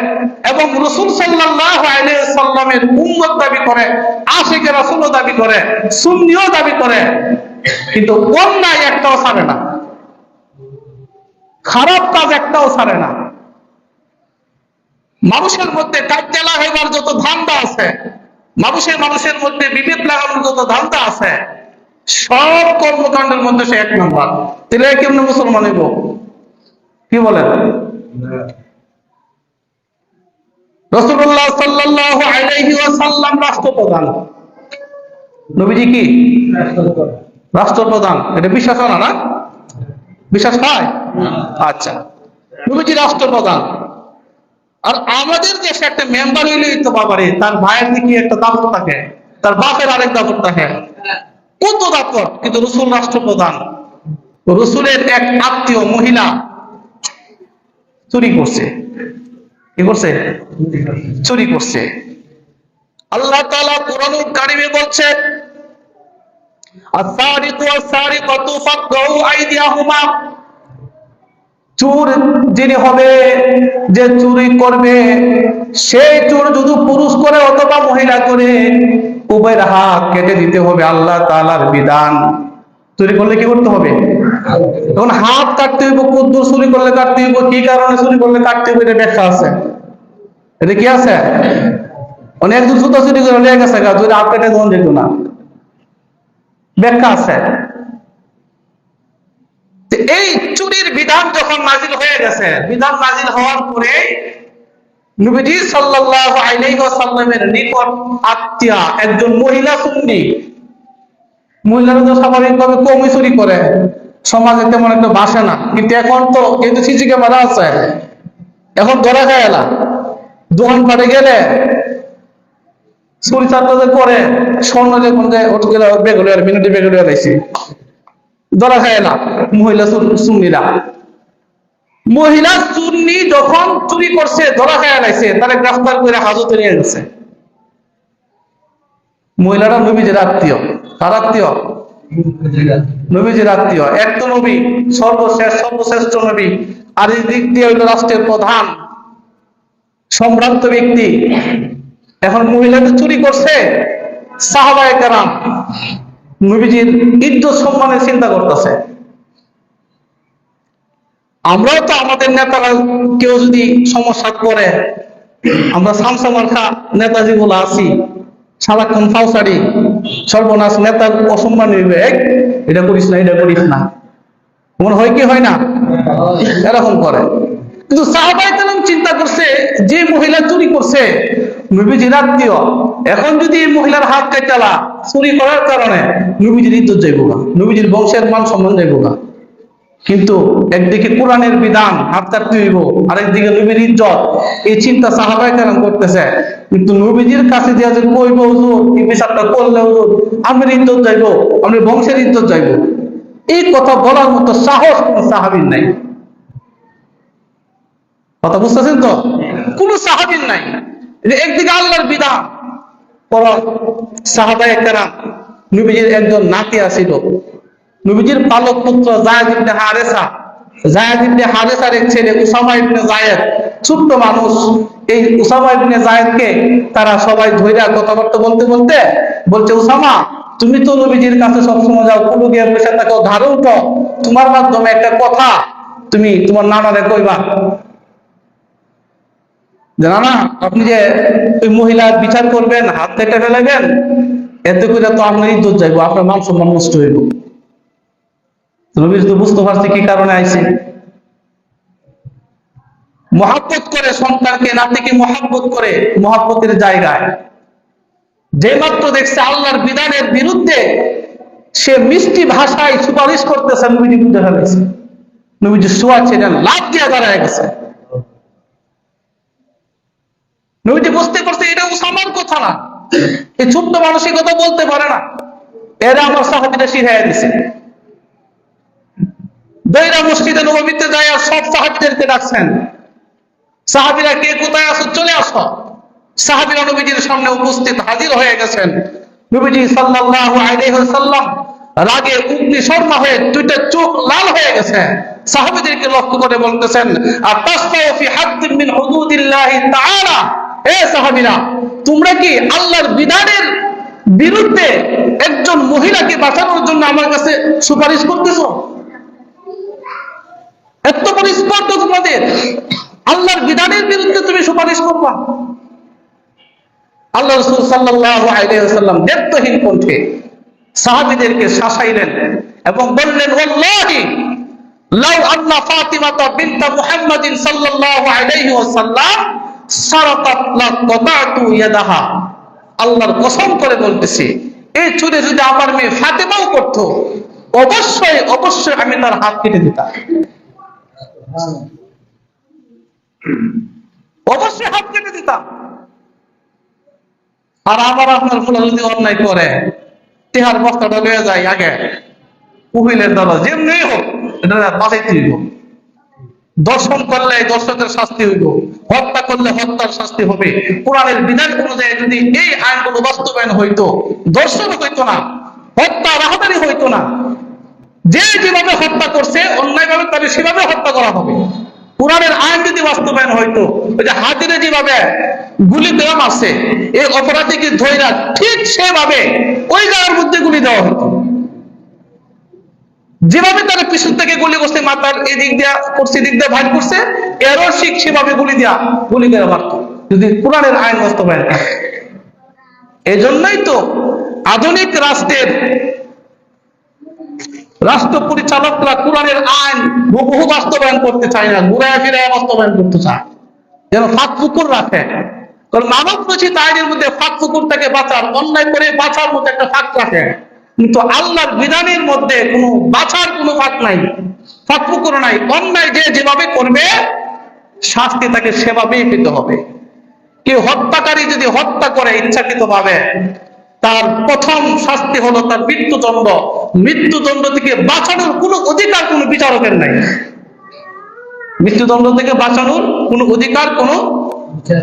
এবং রাসূল সাল্লাল্লাহু আলাইহি ওয়াসাল্লামের উম্মত দাবি করে, আশিকে রাসূলও দাবি করে, সুন্নিও দাবি করে, কিন্তু অন্যায় একটাও ছাড়ে না, খারাপ কাজ একটাও ছাড়ে না। মানুষের মধ্যে কাটতে লাগাইবার যত ধান্দা আছে, মানুষের মধ্যে বিভেদ লাগানোর যত ধান্দা আছে, সব কর্মকাণ্ডের মধ্যে সে 1 নম্বর। তাহলে কেমন মুসলমান হইব? কি বলেন? রাসূলুল্লাহ সাল্লাল্লাহু আলাইহি ওয়াসাল্লাম রাষ্ট্রপ্রধান, নবীজি কি রাষ্ট্রপ্রধান? এটা বিশ্বাস হয় না? বিশ্বাস হয়? আচ্ছা, নবীজি রাষ্ট্রপ্রধান। আর আমাদের দেশে একটা মেম্বার হইলেই তো বাবারে, তার ভাইয়ের দিকে একটা দাপট থাকে, তার বাপের আরেক দাপট থাকে, কত দাপট। কিন্তু রাসূল রাষ্ট্রপ্রধান, রাসূলের এক আত্মীয় মহিলা চুরি করছে। কি করছে? চুরি করছে। আল্লাহ তাআলা কোরআনুল কারীমে বলছে, আস-সারিকু ওয়াস-সারিকাতু ফাকতাউ আইদিয়াহুমা, চোর যিনি হবে, যে চুরি করবে, সেই চোর যদি পুরুষ করে অথবা মহিলা করে, উভয়ের হাত কেটে দিতে হবে, আল্লাহ তাআলার বিধান। চুরি করলে কি করতে হবে? এখন হাত কাটতে হইব, কদ্দুর চুরি করলে কাটতে হইব, কি কারণে চুরি করলে কাটতে হইব, এটা ব্যাখ্যা আছে। এটা কি আছে? অনেক দূর জুতা চুরি করে লেগে গেছে, যদি হাত কেটে দন যেত না, ব্যাখ্যা আছে। এই চুরির বিধান যখন নাজিল হয়ে গেছে, বিধান নাজিল হওয়ার পরে নবীজি সাল্লাল্লাহু আলাইহি ওয়াসাল্লামের নিকট আত্মীয়া একজন মহিলা সুন্নি, মহিলারা তো স্বাভাবিকভাবে কমই চুরি করে, সমাজে তেমন একটা বাসে না, কিন্তু এখন তো যেহেতু সিসি ক্যামেরা আছে, এখন ধরা খায় এলা। দোকানপাটে গেলে চুরি চারটা করে স্বর্ণ যখন যায়, ওটা গেলে বেগুলো আর মিনিটে বেগুলো আইছি, ধরা খায় না মহিলা সুন্নিরা। মহিলা সুন্নি যখন চুরি করছে, ধরা খায় লাইছে, তারা গ্রেফতার করে হাজতে নিয়ে গেছে। মহিলারা নবীজির আত্মীয়। কার আত্মীয়? নবীজির আত্মীয়। এক তো নবী, সর্বশ্রেষ্ঠ নবী, আর এই দিক দিয়ে হইল রাষ্ট্রের প্রধান, সম্ভ্রান্ত ব্যক্তি। এখন মহিলাদের চুরি করছে, সাহাবায়ে কেরাম নবীজির ইজ্জত সম্মানের চিন্তা করতেছে। আমরাও তো আমাদের নেতারা কেউ যদি সমস্যা করে, আমরা সামসা মার্কা নেতাজি গুলো আছি, সারাক্ষণ ফাউসারি, সর্বনাশ, নেতার অসম্মান হইবে, এটা করিস না, এটা করিস না। মনে হয় কি হয় না? এরকম করে। কিন্তু সাহাবায়ে কেরাম চিন্তা করছে, যে মহিলা চুরি করছে নবীজির আত্মীয়, এখন যদি এই মহিলার হাত কাটালা চুরি করার কারণে নবীজির ইজ্জত যাইব না, নবীজির বংশের মান সম্মান যাইব না। কিন্তু একদিকে কোরআনের বিধান হাত কাটতে হইব, আরেকদিকে নবীর ইজ্জত, এই চিন্তা সাহাবায়ে কেরাম করতেছে। কিন্তু নবীজির কাছে দিয়া যে কইব হুজুর এই বিচারটা করলে হুজুর আমার ইজ্জত যাইব, আমার বংশের ইজ্জত যাইব, এই কথা বলার মতো সাহস কোন সাহাবীর নাই। কথা বুঝতেছেন তো? কোন সাহাবীর নাই। একদিকে আল্লাহর বিধান, সাহাবায়ে কেরাম, নবীজির একজন নাতি আছিল, নবীজির পালক পুত্র যায়েদ ইবনে হারেসা, যায়েদ ইবনে হারেসার এক ছেলে উসামা ইবনে যায়েদ, ছোট্ট মানুষ। এই উসামা ইবনে যায়েদকে তারা সবাই ধইরা কথাবার্তা বলতে বলতে বলছে, উসামা তুমি তো নবীজির কাছে সবসময় যাও, কুলু গিয়ে বসে থাকো, ধারে উঠো, তোমার মাধ্যমে একটা কথা তুমি তোমার নানারে কইবা। জানা না, আপনি যে ওই মহিলার বিচার করবেন, হাত কেটে ফেলাবেন, এতে করে তো আপনার ইজ্জত যাইব, আপনার মান সম্মান নষ্ট হইব। নবীর তো বুঝতে পারছে কি কারণে আইছে। মহাব্বত করে সন্তানকে, নাতিকে মহাব্বত করে, মহাব্বতের জায়গায় যে মাত্র দেখছে আল্লাহর বিধানের বিরুদ্ধে, সে মিষ্টি ভাষায় সুপারিশ করতেছে, নবীজি বুঝে ফেলেছে। নবীজি শোয়া ছিলেন, লাফ দিয়ে দাঁড়ায় গেছে। নবীজি বুঝতে পারছে এটা উসামার কথা না, এই ছোট্ট মানুষের কথা বলতে পারে না, এরা আমার সাহাবীরা শিখাইয়া দিছে। দইরা মসজিদে নববীতে যায় আর সব সাহাবীদেরকে ডাকছেন, সাহাবীরা কে কোথায় আছো চলে আসো। সাহাবীরা নবীজির সামনে উপস্থিত হাজির হয়ে গেছেন। নবীজি সাল্লাল্লাহু আলাইহি ওয়াসাল্লাম রাগে অগ্নিশর্মা হয়ে দুইটা চোখ লাল হয়ে গেছে। সাহাবীদেরকে লক্ষ্য করে বলতেছেন, আতাসফাউ ফি হাদ্দিন মিন হুদুদিল্লাহি তাআলা, এ সাহাবীরা তোমরা কি আল্লাহর বিধানের বিরুদ্ধে একজন মহিলাকে বাঁচানোর জন্য আমার কাছে সুপারিশ করতেছো? এত বড় স্পর্ধ তোমাদের, আল্লাহর বিধানের বিরুদ্ধে তুমি সুপারিশ করবা? আল্লাহ রাসূল সাল্লাল্লাহু আলাইহি ওয়াসাল্লাম দেবতহীন কণ্ঠে সাহাবীদেরকে শাসাইলেন এবং বললেন, ওয়াল্লাহি লাউ আন্না ফাতিমাতা বিনত মুহাম্মাদিন সাল্লাল্লাহু আলাইহি ওয়াসাল্লাম সারাকাত লাকাতাতু ইয়াদাহা, আল্লাহর কসম করে বলতেছি, এই চুরি যদি আমার মেয়ে ফাতেমাও করত, অবশ্যই অবশ্যই আমি তার হাত কেটে দিতাম, অবশ্যই হাত কেটে দিতাম। আর আমার আপনার ফুলা যদি অন্যায় করে, তেহার বস্তাটা লয়ে যায় আগে উহিলের দ্বারা, যেমনি হোক এটা বাঁচাইতে হইব। দর্শন করলে দর্শকের শাস্তি হইব, হত্যা করলে হত্যার শাস্তি হবে। কোরআনের বিধান অনুযায়ী যদি এই আইনগুলো বাস্তবায়ন হইতো, দর্শন হইতো না, হত্যা রাহাতারি হইতো না। যে যেভাবে হত্যা করছে অন্যায়ভাবে তাকে সেভাবে হত্যা করা হবে। কোরআনের আইন যদি বাস্তবায়ন হইতো, ওই যে হাজিরে যেভাবে গুলি দেওয়া মারছে, এই অপরাধীকে ধইরা ঠিক সেভাবে ওই জায়গার মধ্যে গুলি দেওয়া হতো। যেভাবে তারা পিছন থেকে গুলি করছে, মাথার এদিক দিয়া করছে, এদিক দিয়ে ভাগ করছে, এরও ঠিক সেভাবে গুলি করে মারত, যদি কোরআনের আইন বাস্তবায়ন হয়। এই জন্যই তো আধুনিক রাষ্ট্র পরিচালকরা কোরআনের আইন বহু বাস্তবায়ন করতে চায় না, ঘুরায় ফিরায় বাস্তবায়ন করতে চায়, যেন ফাঁক ফুকুর রাখে। কারণ মানব রচিত আইনের মধ্যে ফাঁক ফুকুরটাকে বাঁচার, অন্যায় করে বাঁচার মধ্যে একটা ফাঁক রাখে। কিন্তু আল্লাহর বিধানের মধ্যে কোনো বাঁচার কোনো ফাঁক নাই, ফাঁক ফুকুর নাই। অন্যায় যে যেভাবে করবে শাস্তি তাকে সেভাবেই পেতে হবে। কেউ হত্যাকারী যদি হত্যা করে ইচ্ছাকৃত ভাবে, তার প্রথম শাস্তি হলো তার মৃত্যুদণ্ড। মৃত্যুদণ্ড থেকে বাঁচানোর কোনো অধিকার কোনো বিচারকের নাই। মৃত্যুদণ্ড থেকে বাঁচানোর কোনো অধিকার কোনো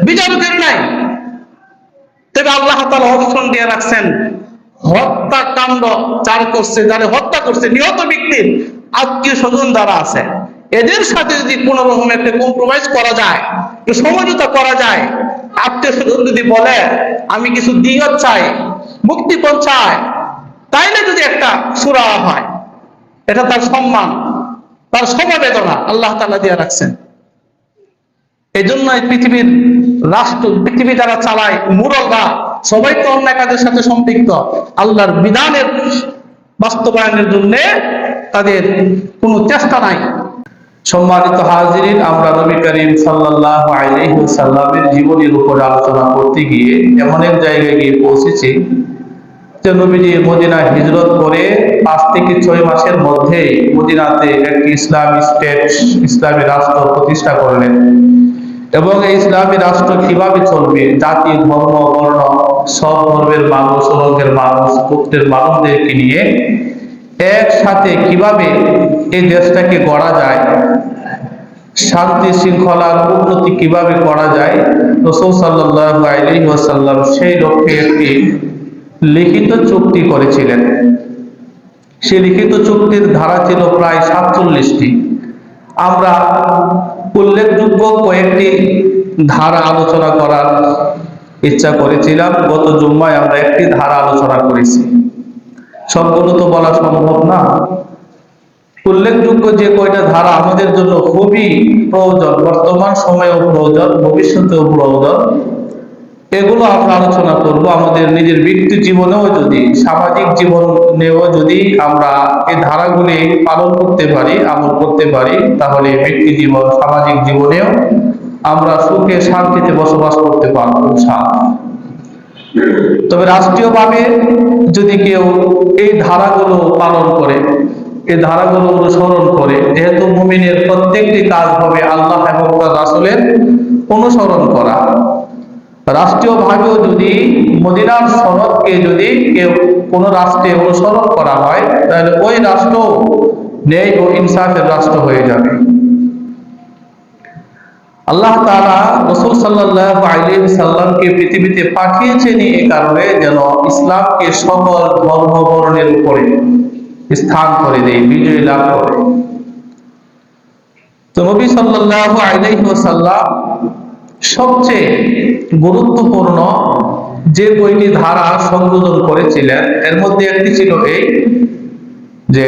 বিচারকের নাই। তবে আল্লাহ তাআলা অপশন দিয়ে রাখছেন, হত্যাকাণ্ড যার করছে, যারা হত্যা করছে, নিহত ব্যক্তির আত্মীয় স্বজন যারা আছে, এদের সাথে যদি কোন রকম একটা কম্প্রোমাইজ করা যায়, সমঝোতা করা যায়, আত্মীয় স্বজন যদি বলে আমি কিছু দিয়ত চাই, মুক্তিপণ চাই, তাইলে যদি একটা সূরা হয়, এটা তার সম্মান, তার সমবেদনা আল্লাহ তাআলা দিয়ে রাখছেন। এই জন্য পৃথিবীর রাষ্ট্র, পৃথিবী যারা চালায়, মুরব্বা সবাই তো অন্যায় কাজের সাথে সম্পৃক্ত। আল্লাহর বিধানের বাস্তবায়নের জন্য তাদের কোনো চেষ্টা নাই। সম্মানিত হাজিরিন, আমরা নবী করিম সাল্লাল্লাহু আলাইহি ওয়াসাল্লামের জীবনের উপরে আলোচনা করতে গিয়ে এমন এক জায়গায় গিয়ে পৌঁছেছি যে নবীজি মদিনায় হিজরত করে 5 থেকে 6 মাসের মধ্যে মদিনাতে একটি ইসলামী স্টেট, ইসলামী রাষ্ট্র প্রতিষ্ঠা করলেন। এবং এই ইসলামী রাষ্ট্র কিভাবে চলবে, জাতি ধর্ম বর্ণ সব ধর্মের মানুষ, রঙের মানুষ, গোত্রের মানুষদেরকে নিয়ে একসাথে কিভাবে এই দেশটাকে গড়া যায়, শান্তি শৃঙ্খলার উন্নতি কিভাবে করা যায়, রাসূল সাল্লাল্লাহু আলাইহি ওয়াসাল্লাম সেই লক্ষ্যে একটি লিখিত চুক্তি করেছিলেন। সেই লিখিত চুক্তির ধারা ছিল প্রায় 47টি। আমরা উল্লেখযোগ্য কয়েকটি ধারা আলোচনা করার ইচ্ছা করেছিলাম। গত জুম্মায় আমরা একটি ধারা আলোচনা করেছি, সবগুলো তো বলা সম্ভব না। উল্লেখযোগ্য যে কয়টা ধারা আমাদের জন্য খুবই প্রয়োজন, বর্তমান সময়েও প্রয়োজন, ভবিষ্যতেও প্রয়োজন, এগুলো আমরা আলোচনা করব। আমাদের নিজের ব্যক্তি জীবনেও যদি, সামাজিক জীবনেও যদি আমরা এই ধারাগুলি পালন করতে পারি, আমল করতে পারি, তাহলে ব্যক্তি জীবন, সামাজিক জীবনেও আমরা সুখে শান্তিতে বসবাস করতে পারবো ইনশাআল্লাহ। তবে রাষ্ট্রীয়ভাবে যদি কেউ এই ধারাগুলো পালন করে, এই ধারাগুলো অনুসরণ করে, যেহেতু মুমিনের প্রত্যেকটি কাজ হবে আল্লাহ এবং তার রাসূলের অনুসরণ করা, রাষ্ট্রীয়ভাবেও যদি মদিনার সনদকে যদি কেউ কোনো রাষ্ট্রে অনুসরণ করা হয়, তাহলে ওই রাষ্ট্র ন্যায় ও ইনসাফের রাষ্ট্র হয়ে যাবে। আল্লাহ তাআলা রাসূল সাল্লাল্লাহু আলাইহি ওয়াসাল্লামকে পৃথিবীতে পাঠিয়েছেন এই কারণে যেন ইসলামকে সকল ধর্ম বর্ণের উপরে স্থান করে দেয়, বিজয় লাভ করে। তো নবী সাল্লাল্লাহু আলাইহি ওয়াসাল্লাম সবচেয়ে গুরুত্বপূর্ণ যে বইটি ধারা সংযোজন করেছিলেন, এর মধ্যে একটি ছিল এই যে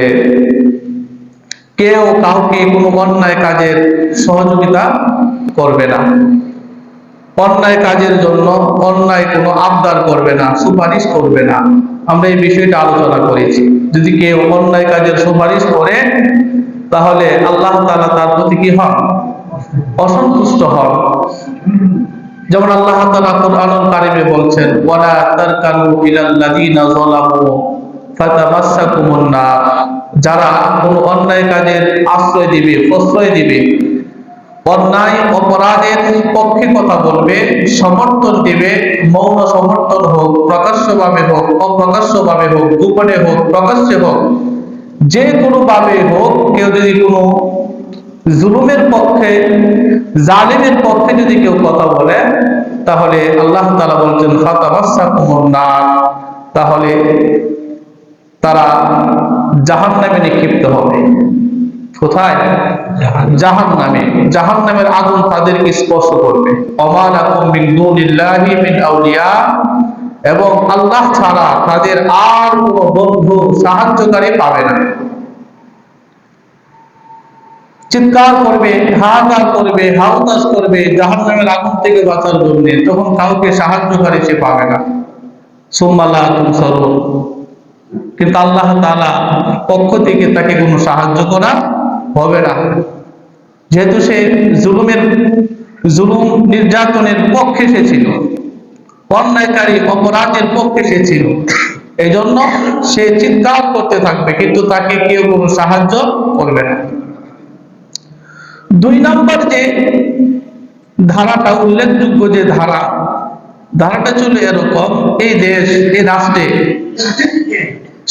কেউ কাউকে কোনো অন্যায় কাজের সহযোগিতা করবে না, অন্যায় কাজের জন্য অন্যায় কোনো আবদার করবে না, সুপারিশ করবে না। আমরা এই বিষয়টা আলোচনা করেছি। যদি কেউ অন্যায় কাজের সুপারিশ করে তাহলে আল্লাহ তাআলা তার প্রতি কি হন? অসন্তুষ্ট হন। যেমন আল্লাহ তাআলা কুরআনুল কারীমে বলছেন, ওয়ালা তারকানু ইলাল্লাযীনা যালামু ফাতামাসসাকুমুন নার, যারা কোনো অন্যায় কাজের আশ্রয় দিবে, প্রশ্রয় দিবে, অন্যায় অপরাধের পক্ষে কথা বলবে, সমর্থন দিবে, মৌন সমর্থন হোক, প্রকাশ্যভাবে হোক, অপ্রকাশ্যভাবে হোক, গোপনে হোক, প্রকাশ্যে হোক, যে কোনো ভাবে হোক, কেউ যদি কোনো জুলুমের পক্ষে, জালিমের পক্ষে যদি কেউ কথা বলে, তাহলে আল্লাহ তাআলা বলছেন ফাতামাসসাকুমুন নার, তাহলে তারা জাহান্নামে নিক্ষিপ্ত হবে। কোথায়? জাহান্নামে। জাহান্নামের আগুন তাদেরকে স্পর্শ করবে। ওমা লাকুম মিন দুনিল্লাহি মিন আউলিয়া, এবং আল্লাহ ছাড়া তাদের আর কোনো বন্ধু, সাহায্যকারী পাবে না। চিৎকার করবে, হাহাকার করবে, হাউতাশ করবে জাহান্নামের আগুন থেকে বাঁচার জন্য, তখন কাউকে সাহায্যকারী সে পাবে না। সুম্মা লা তুনসারুন, কিন্তু আল্লাহ তাআলা পক্ষ থেকে তাকে কোনো সাহায্য করা হবে না, যেহেতু সে জুলুম নির্যাতনের পক্ষে সে ছিল, অন্যায়কারী অপরাধের পক্ষে সে ছিল। এই জন্য সে চিৎকার করতে থাকবে, কিন্তু তাকে কেউ কোনো সাহায্য করবে না। 2 নম্বর যে ধারাটা উল্লেখযোগ্য যে ধারাটা ছিল এরকম, এই দেশ, এই রাষ্ট্রে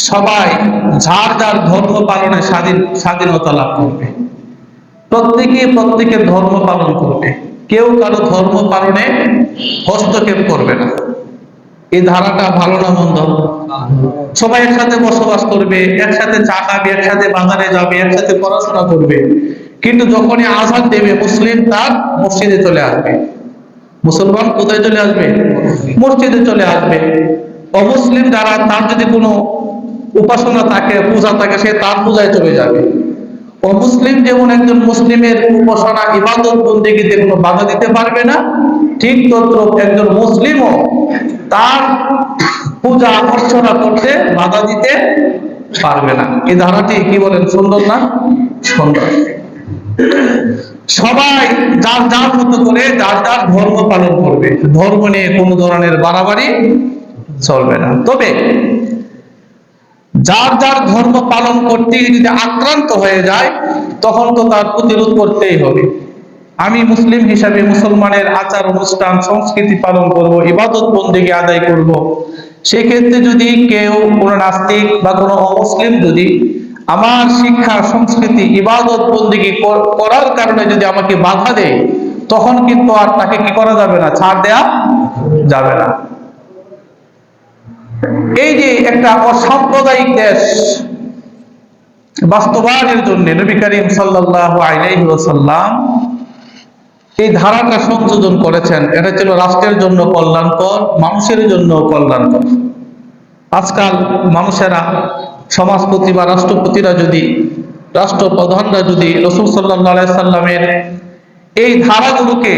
সবাই যার যার ধর্ম পালনে স্বাধীনতা লাভ করবে, প্রত্যেকে প্রত্যেকের ধর্ম পালন করবে, কেউ কারো ধর্ম পালনে হস্তক্ষেপ করবে না। এই ধারাটা ভালো না মন্দ? সবাই একসাথে বসবাস করবে, একসাথে চা খাবে, একসাথে বাজারে যাবে, একসাথে পড়াশোনা করবে, কিন্তু যখনই আযান দেবে মুসলিম তার মসজিদে চলে আসবে। মুসলমান কোথায় চলে আসবে? মসজিদে চলে আসবে। অমুসলিম যারা, তার যদি কোনো উপাসনা থাকে, পূজা থাকে, সে তার পূজায় চলে যাবে। অমুসলিম যেমন একজন মুসলিমের উপাসনা, ইবাদত, বন্দেগীতে কোনো বাধা দিতে পারবে না, ঠিক তদ্রূপ একজন মুসলিমও তার পূজা অর্চনা করতে বাধা দিতে পারবে না। এই ধারাটি কি বলেন, সুন্দর না? সুন্দর। সবাই যার যার মতো করে যার যার ধর্ম পালন করবে, ধর্ম নিয়ে কোনো ধরনের বাড়াবাড়ি চলবে না। তবে যার যার ধর্ম পালন করতে যদি আক্রান্ত হয়ে যায়, তখন তো তার প্রতিরোধ করতেই হবে। আমি মুসলিম হিসাবে মুসলমানের আচার অনুষ্ঠান সংস্কৃতি পালন করব, ইবাদত বন্দেগী আদায় করব, সেক্ষেত্রে যদি কেউ কোনো নাস্তিক বা কোনো অমুসলিম যদি আমার শিক্ষা সংস্কৃতি ইবাদত বন্দেগী করার কারণে যদি আমাকে বাধা দেয়, তখন কিন্তু আর তাকে কি করা যাবে না, ছাড় দেয়া যাবে না। এই যে একটা অসাম্প্রদায়িক দেশ বাস্তবায়নের জন্য নবী করিম সাল্লাল্লাহু আলাইহি ওয়াসাল্লাম এই ধারাটা সংযোজন করেছেন। এটা ছিল রাষ্ট্রের জন্য কল্যাণকর, মানুষের জন্য কল্যাণকর। আজকাল মানুষেরা, সমাজপতি বা রাষ্ট্রপতিরা যদি, রাষ্ট্রপ্রধানরা যদি রাসূল সাল্লাল্লাহু আলাইহি সাল্লামের এই ধারাগুলোকে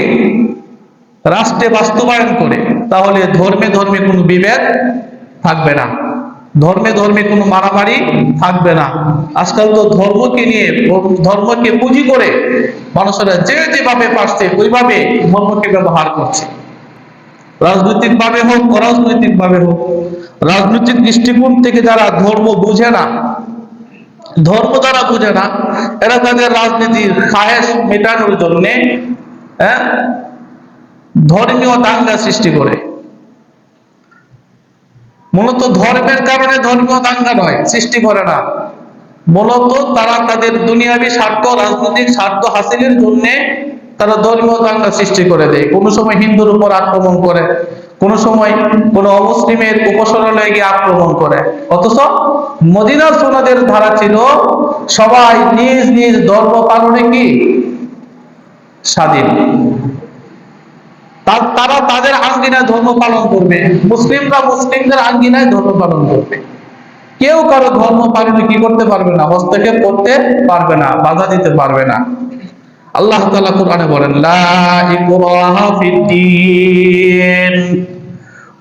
রাষ্ট্রে বাস্তবায়ন করে, তাহলে ধর্মে ধর্মে কোনো বিভেদ থাকবে না, ধর্মে ধর্মে কোনো মারামারি থাকবে না। আজকাল তো ধর্মকে নিয়ে, ধর্মকে পুঁজি করে মানুষেরা যে যেভাবে পারছে ওইভাবে ধর্মকে ব্যবহার করছে, রাজনৈতিক ভাবে হোক অরাজনৈতিক ভাবে হোক। রাজনৈতিক দৃষ্টিকোণ থেকে যারা ধর্ম বুঝে না, ধর্ম যারা বুঝে না, এরা তাদের রাজনীতির খায়েশ মেটানোর জন্য ধর্মীয় দাঙ্গা সৃষ্টি করে। মূলত ধর্মের কারণে ধর্মীয় দাঙ্গা নয়, সৃষ্টি করে না, মূলত তারা তাদের দুনিয়াবী স্বার্থ, রাজনৈতিক স্বার্থ হাসিলের জন্য তারা ধর্মীয় দাঙ্গা সৃষ্টি করে দেয়। কোনো সময় হিন্দুর উপর আক্রমণ করে, কোনো সময় কোনো অমুসলিমের উপাসনালয়ে গিয়ে আক্রমণ করে। অথচ মদিনার সুন্নাতের ধারা ছিল সবাই নিজ নিজ ধর্ম পালনে কি স্বাধীন, তারা তাদের আঙ্গিনায় ধর্ম পালন করবে, মুসলিমরা মুসলিমদের আঙ্গিনায় ধর্ম পালন করবে। কেউ কারো ধর্ম পালনে কি করতে পারবে না, হস্তক্ষেপ করতে পারবে না, বাধা দিতে পারবে না। আল্লাহ তাআলা কোরআনে বলেন, লা ইকরাহা ফিদ্দীন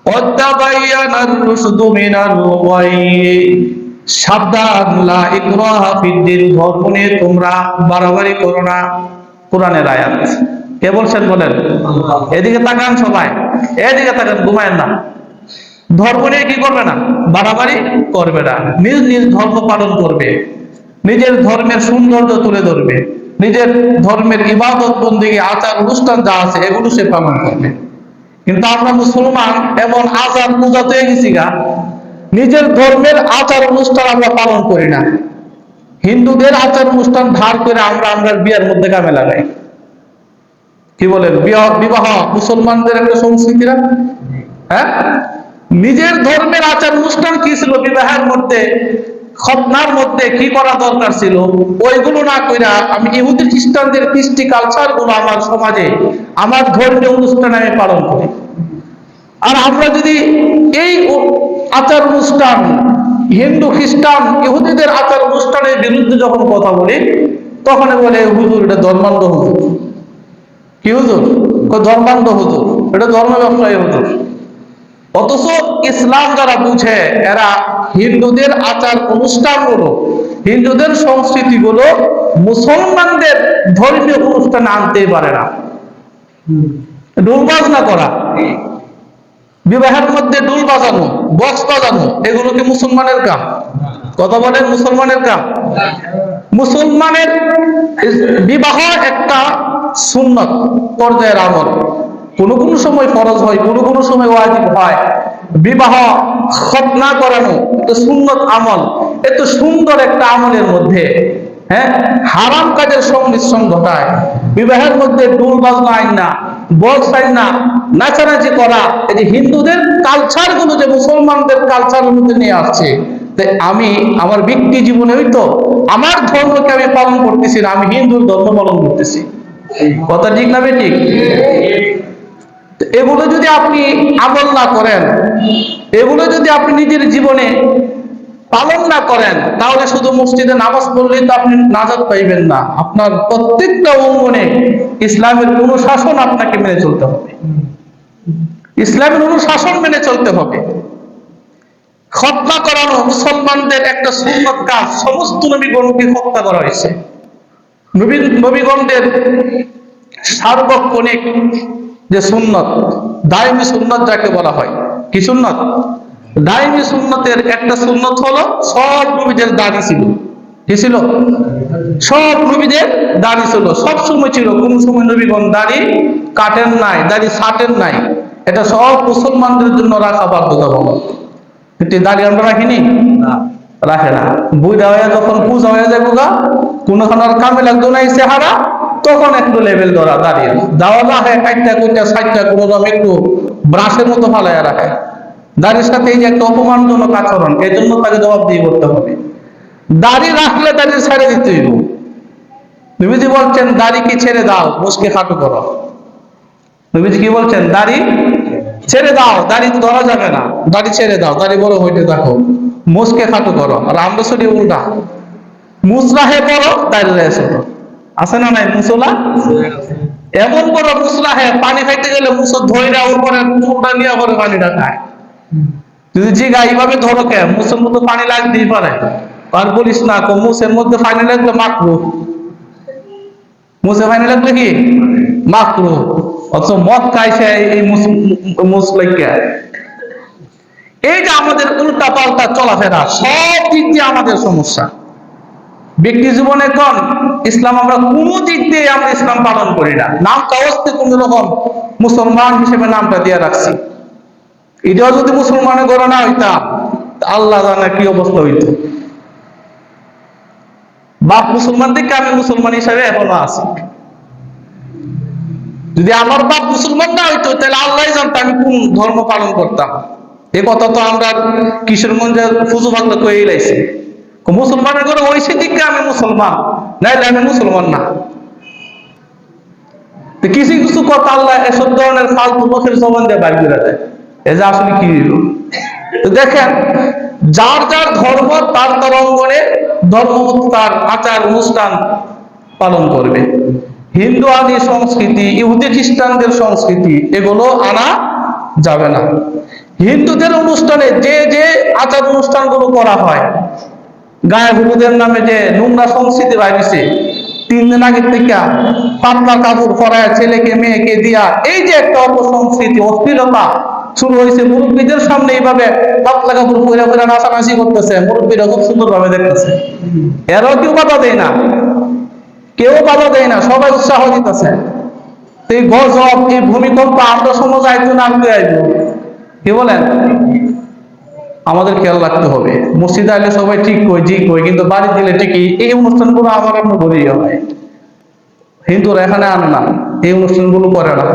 ক্বাদ তাবায়্যানার রুশদু মিনাল গায়। সাবধান, লা ইকরাহা ফিদ্দীন, ধর্ম নিয়ে তোমরা বাড়াবাড়ি করো না। কোরআনের আয়াত। কে বলছেন বলেন? এদিকে তাকান সবাই, এদিকে তাকান, ঘুমায়েন না। ধর্ম নিয়ে কি করবে না, বাড়াবাড়ি করবে না, নিজ নিজ ধর্ম পালন করবে, নিজের ধর্মের সৌন্দর্য তুলে ধরবে, নিজের ধর্মের ইবাদত বন্দেগী আচার অনুষ্ঠান যা আছে এগুলো সে পালন করবে। কিন্তু আমরা মুসলমান এমন আচার পূজাতে হয়ে গেছি গা, নিজের ধর্মের আচার অনুষ্ঠান আমরা পালন করি না, হিন্দুদের আচার অনুষ্ঠান ধার করে আমরা বিয়ের মধ্যে কামে লাগাই। কি বলেন? বিবাহ মুসলমানদের একটা সংস্কৃতি না? হ্যাঁ, নিজের ধর্মের আচার অনুষ্ঠান কি ছিল, বিবাহের মধ্যে খতনার মধ্যে কি করা দরকার ছিল, ওইগুলো না কইরা আমি ইহুদি খ্রিস্টানদের কৃষ্টি কালচার গুলো আমার সমাজে, আমার ধর্মীয় অনুষ্ঠানে আমি পালন করি। আর আমরা যদি এই আচার অনুষ্ঠান, হিন্দু খ্রিস্টান ইহুদিদের আচার অনুষ্ঠানের বিরুদ্ধে যখন কথা বলি, তখন বলে হুজুর এটা ধর্মান্ধ হুজুর। কি হুজুর? ধর্মান্ধ হুজুর, এটা ধর্ম ব্যবসায়ী হুজুর। অথচ ইসলাম যারা বুঝে, এরা হিন্দুদের আচার অনুষ্ঠানগুলো, হিন্দুদের সংস্কৃতিগুলো মুসলমানদের ধর্মীয় অনুষ্ঠানে আনতেই পারে না। ঢোল বাজনা করা, বিবাহের মধ্যে ঢোল বাজানো, বক্স বাজানো, এগুলো কি মুসলমানের কাম? কথা বলেন, মুসলমানের কাম? মুসলমানের বিবাহ একটা সুন্নত পর্যায়ের আমল, কোন কোন সময় ফরজ হয়, কোন কোন সময় ওয়াজিব হয়। বিবাহ খতনা করানো এটা সুন্নত আমল। এত সুন্দর একটা আমলের মধ্যে হারাম কাজের সংমিশ্রণ ঘটায়। বিবাহের মধ্যে ঢোল বাজনা আইন না, বক্স আইন না, নাচানাচি করা, এই যে হিন্দুদের কালচার গুলো যে মুসলমানদের কালচারের মধ্যে নিয়ে আসছে, আমি আমার ব্যক্তি জীবনে হয়তো আমার ধর্মকে আমি পালন করতেছি না, আমি হিন্দুর ধর্ম পালন করতেছি। কথা ঠিক না বেঠিক? এগুলো যদি আপনি আমল না করেন, এগুলো যদি আপনি নিজের জীবনে পালন না করেন, তাহলে শুধু মসজিদে নামাজ পড়লেই তো আপনি নাজাত পাইবেন না। আপনার প্রত্যেকটা অঙ্গনে ইসলামের অনুশাসন আপনাকে মেনে চলতে হবে, ইসলামের অনুশাসন মেনে চলতে হবে। খতনা করানো মুসলমানদের একটা সুন্নত কাজ। সমস্ত নবীগণকে খতনা করা হয়েছে। নবীগণদের সার্বক্ষণিক যে সুন্নত, দায়মি সুন্নত যাকে বলা হয়, কি সুন্নত? দায়মি সুন্নতের একটা সুন্নত হলো সব নবীদের দাড়ি ছিল। কি ছিল? সব নবীদের দাড়ি ছিল, সব সময় ছিল। কোন সময় নবীগণ দাড়ি কাটেন নাই, দাড়ি ছাটেন নাই। এটা সব মুসলমানদের জন্য রাখা বাধ্যতামূলক। কিন্তু দাড়ি আমরা রাখিনি, রাখে না। বুঝা হয়ে যখন পূজা হয়ে যায় বোঝা, কোনখানে আর কামে লাগতো না এই চেহারা, তখন একটু লেভেল ধরা দাঁড়িয়ে দেওয়া রাখে, কাটটা কুইটা সাইটটা কোনো রকম একটু ব্রাশের মতো ফালাইয়া রাখে। দাড়ির সাথে এই যে একটা অপমানজনক আচরণ, এই জন্য তাকে জবাব দিয়ে করতে হবে। দাড়ি রাখলে দাড়ি ছেড়ে দিতে হইব। নবীজি বলছেন দাড়ি কি ছেড়ে দাও, মুসকে খাটো করো। নবীজি কি বলছেন? দাড়ি ছেড়ে দাও, দাড়ি তো ধরা যাবে না, দাড়ি ছেড়ে দাও, দাড়ি বড় হইতে দেখো, মুসকে খাটো করো। আর আমরা শুধু উল্টা, মুসরা হে বড়, দাড়ি রে ছোট। আছে না নাই মুসলা? এমন বড় মুসলা হে, পানি খাইতে গেলে মুসল ধইরা উপরে চুলটা নিয়ে পরে পানিটা খায়। যদি জিগা এইভাবে ধরো কে, মুসের মধ্যে পানি লাগতেই পারে। আর বলিস না, মুসের মধ্যে পানি লাগলে মাকরু, মুসে পানি লাগলে কি মাকরু। অথচ মদ খাইছে এই মুসলাইকে। এই যে আমাদের উল্টা পাল্টা চলাফেরা, সব দিক দিয়ে আমাদের সমস্যা। ব্যক্তি জীবনে কোন ইসলাম আমরা কোন দিক দিয়ে আমরা ইসলাম পালন করি না। নাম কাগজতে কোন রকম মুসলমান হিসেবে নামটা দিয়ে রাখছি। এটাও যদি মুসলমানের ঘরে না হইতাম, আল্লাহ জানে কি অবস্থা হইতো। বাপ মুসলমান থেকে আমি মুসলমান হিসাবে এখনো আছি। যদি আমার বাপ মুসলমান না হইতো, তাহলে আল্লাহ জানতো আমি কোন ধর্ম পালন করতাম। এ কথা তো আমরা কিশোরগঞ্জের ফুজু বাংলা কয়ে লাইছি। মুসলমানের ঘরে ওইসে দিকে আমি মুসলমান, নাইলে আমি মুসলমান না। কিছু কিছু কথা আল্লাহ এসব ধরনের ফালতু মুখের জবান দিয়ে বাইর করে দেয়। এই যে আসলে কি হইল, তো দেখেন, যার যার ধর্ম তার তার অঙ্গনে ধর্ম তার আচার অনুষ্ঠান পালন করবে। হিন্দু আদি সংস্কৃতি, ইহুদি খ্রিস্টানদের সংস্কৃতি, এগুলো আনা যাবে না। হিন্দুদের অনুষ্ঠানে যে যে আচার অনুষ্ঠানগুলো করা হয়, গায়ে হলুদের নামে যে নোংরা সংস্কৃতি বাইরেছে, 3 দিন আগে থেকে পাতলা কাপড় পরায় ছেলেকে মেয়েকে দিয়া, এই যে একটা অপসংস্কৃতি, অশ্লীলতা শুরু হয়েছে। মুরব্বীদের সামনে এইভাবে পাতলা কাপড় পরে পরে নাচানাচি করতেছে, মুরব্বীরা খুব সুন্দর ভাবে দেখতেছে। এরাও কেউ বাধা দেয় না, কেউ বাধা দেয় না, সবাই উৎসাহ দিতেছে। এই গজব, এই ভূমিকম্প আমরা সমাজ আইতো না, আনতে আইবো। কি বলেন? আমাদের খেয়াল রাখতে হবে। মসজিদে আইলে সবাই ঠিক কই জি কই, কিন্তু বাড়ি দিলে ঠিকই এই অনুষ্ঠানগুলো আমার আমরা বলিও হয়। হিন্দুরা এখানে আনে না, এই অনুষ্ঠানগুলো করে না।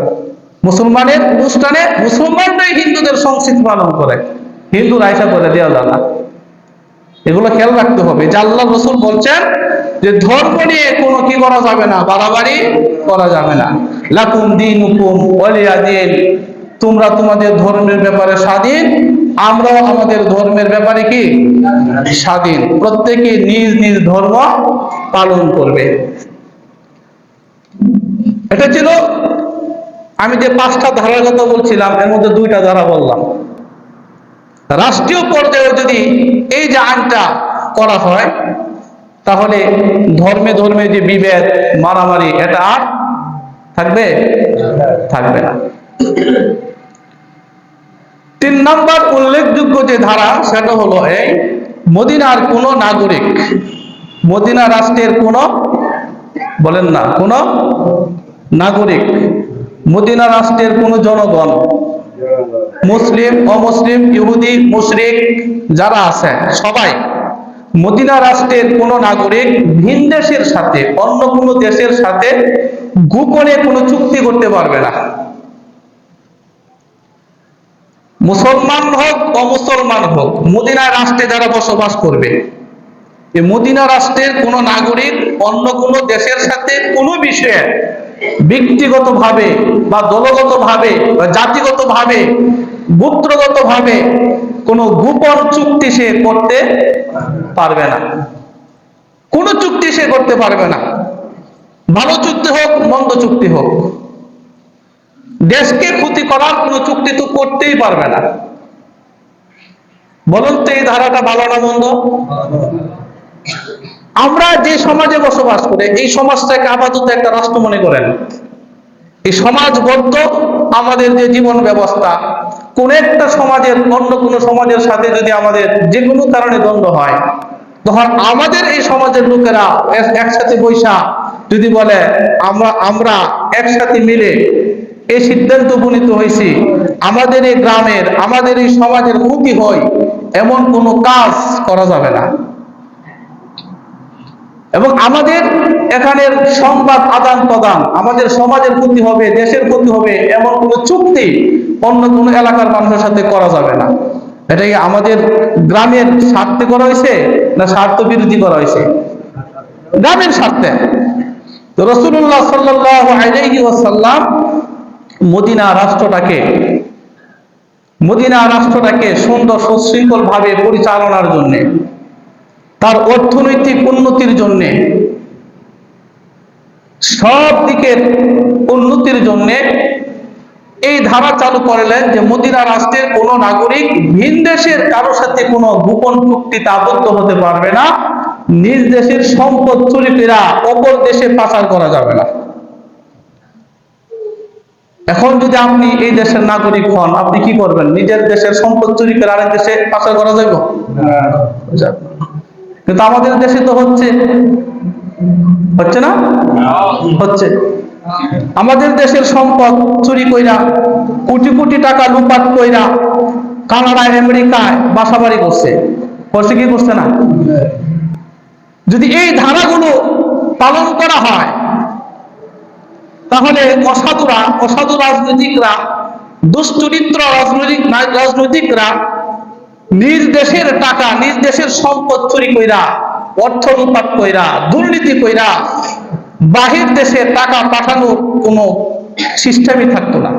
মুসলমানের অনুষ্ঠানে মুসলমানরাই হিন্দুদের সংস্কৃতি পালন করে, হিন্দুরা আইসা করে দেওয়া যায় না। এগুলো খেয়াল রাখতে হবে। যে আল্লাহ রাসূল বলছেন যে ধর্ম নিয়ে কোনো কি করা যাবে না, বাড়াবাড়ি করা যাবে না। লাকুম দীনুকুম ওয়ালিয়া দীন, তোমরা তোমাদের ধর্মের ব্যাপারে স্বাধীন, আমরাও আমাদের ধর্মের ব্যাপারে কি স্বাধীন। প্রত্যেকে নিজ নিজ ধর্ম পালন করবে। এটা ছিল আমি যে 5টা ধারার কথা বলছিলাম, এর মধ্যে 2টা ধারা বললাম। রাষ্ট্রীয় পর্যায়ে যদি এই যে আইনটা করা হয়, তাহলে ধর্মে ধর্মে যে বিভেদ মারামারি, এটা আর থাকবে থাকবে না। 3 নম্বর উল্লেখযোগ্য যে ধারা, সেটা হলো এই মদিনার কোন নাগরিক, মদিনা রাষ্ট্রের কোন, বলেন না, কোন নাগরিক, মদিনা রাষ্ট্রের কোন জনগণ, মুসলিম অমুসলিম ইহুদি মুশরিক যারা আছে সবাই, মদিনা রাষ্ট্রের কোন নাগরিক ভিন দেশের সাথে, অন্য কোন দেশের সাথে গোপনে কোনো চুক্তি করতে পারবে না। মুসলমান হোক অমুসলমান হোক, মদিনা রাষ্ট্রে যারা বসবাস করবে, এই মদিনা রাষ্ট্রের কোন নাগরিক অন্য কোন দেশের সাথে কোনো বিষয়ে ব্যক্তিগতভাবে বা দলগতভাবে বা জাতিগতভাবে গোত্রগতভাবে কোনো গোপন চুক্তি সে করতে পারবে না। কোন চুক্তি সে করতে পারবে না, ভালো চুক্তি হোক মন্দ চুক্তি হোক। দেশকে ক্ষতি করার কোন চুক্তি তো করতেই পারবে না। বলুন তো এই ধারাটা ভালো না মন্দ? আমরা যে সমাজে বসবাস করি এই সমাজটাকে আপাতত একটা রাষ্ট্র মনে করেন। এই সমাজবদ্ধ আমাদের যে জীবন ব্যবস্থা, কোন একটা সমাজের অন্য কোন সমাজের সাথে যদি আমাদের যে কোনো কারণে দ্বন্দ্ব হয়, তখন আমাদের এই সমাজের লোকেরা একসাথে বৈশা যদি বলে আমরা একসাথে মিলে এই সিদ্ধান্ত উপনীত হয়েছি আমাদের এই গ্রামের আমাদের এই সমাজের ক্ষতি হয়, এমন কোনো কাজ করা যাবে না। এবং আমাদের এখানের সংবাদ আদান প্রদান আমাদের সমাজের ক্ষতি হবে, দেশের ক্ষতি হবে, এমন কোনো চুক্তি অন্য কোনো এলাকার মানুষের সাথে করা যাবে না। এটা কি আমাদের গ্রামের স্বার্থে করা হয়েছে না স্বার্থ বিরোধী করা হয়েছে? গ্রামের স্বার্থে। তো রাসূলুল্লাহ সাল্লাল্লাহু আলাইহি ওয়াসাল্লাম মদিনা রাষ্ট্রটাকে সুন্দর সুশৃঙ্খল ভাবে পরিচালনার জন্য, তার অর্থনৈতিক উন্নতির জন্য, সব দিকের উন্নতির জন্য এই ধারা চালু করলেন যে মদিনা রাষ্ট্রের কোন নাগরিক ভিন দেশের কারোর সাথে কোনো গোপন চুক্তিতে আবদ্ধ হতে পারবে না, নিজ দেশের সম্পদ চুরি করে অপর দেশে পাচার করা যাবে না। এখন যদি আপনি এই দেশের নাগরিক হন, আপনি কি করবেন? নিজের দেশের সম্পদ চুরি করে আরেক দেশে পাচার করা যাবে? কিন্তু আমাদের দেশে তো হচ্ছে না? হচ্ছে। আমাদের দেশের সম্পদ চুরি কইরা কোটি কোটি টাকা লুটপাট কইরা কানাডায় আমেরিকায় বাসাবাড়ি করছে কি করছে না? যদি এই ধারাগুলো পালন করা হয় তাহলে অসাধু রাজনীতিকরা, দুশ্চরিত্র রাজনৈতিকরা নিজ দেশের টাকা নিজ দেশের সম্পদ চুরি কইরা, অর্থ লুটপাট কইরা, দুর্নীতি কইরা বাহির দেশে টাকা পাঠানোর কোনো সিস্টেমই থাকতো না।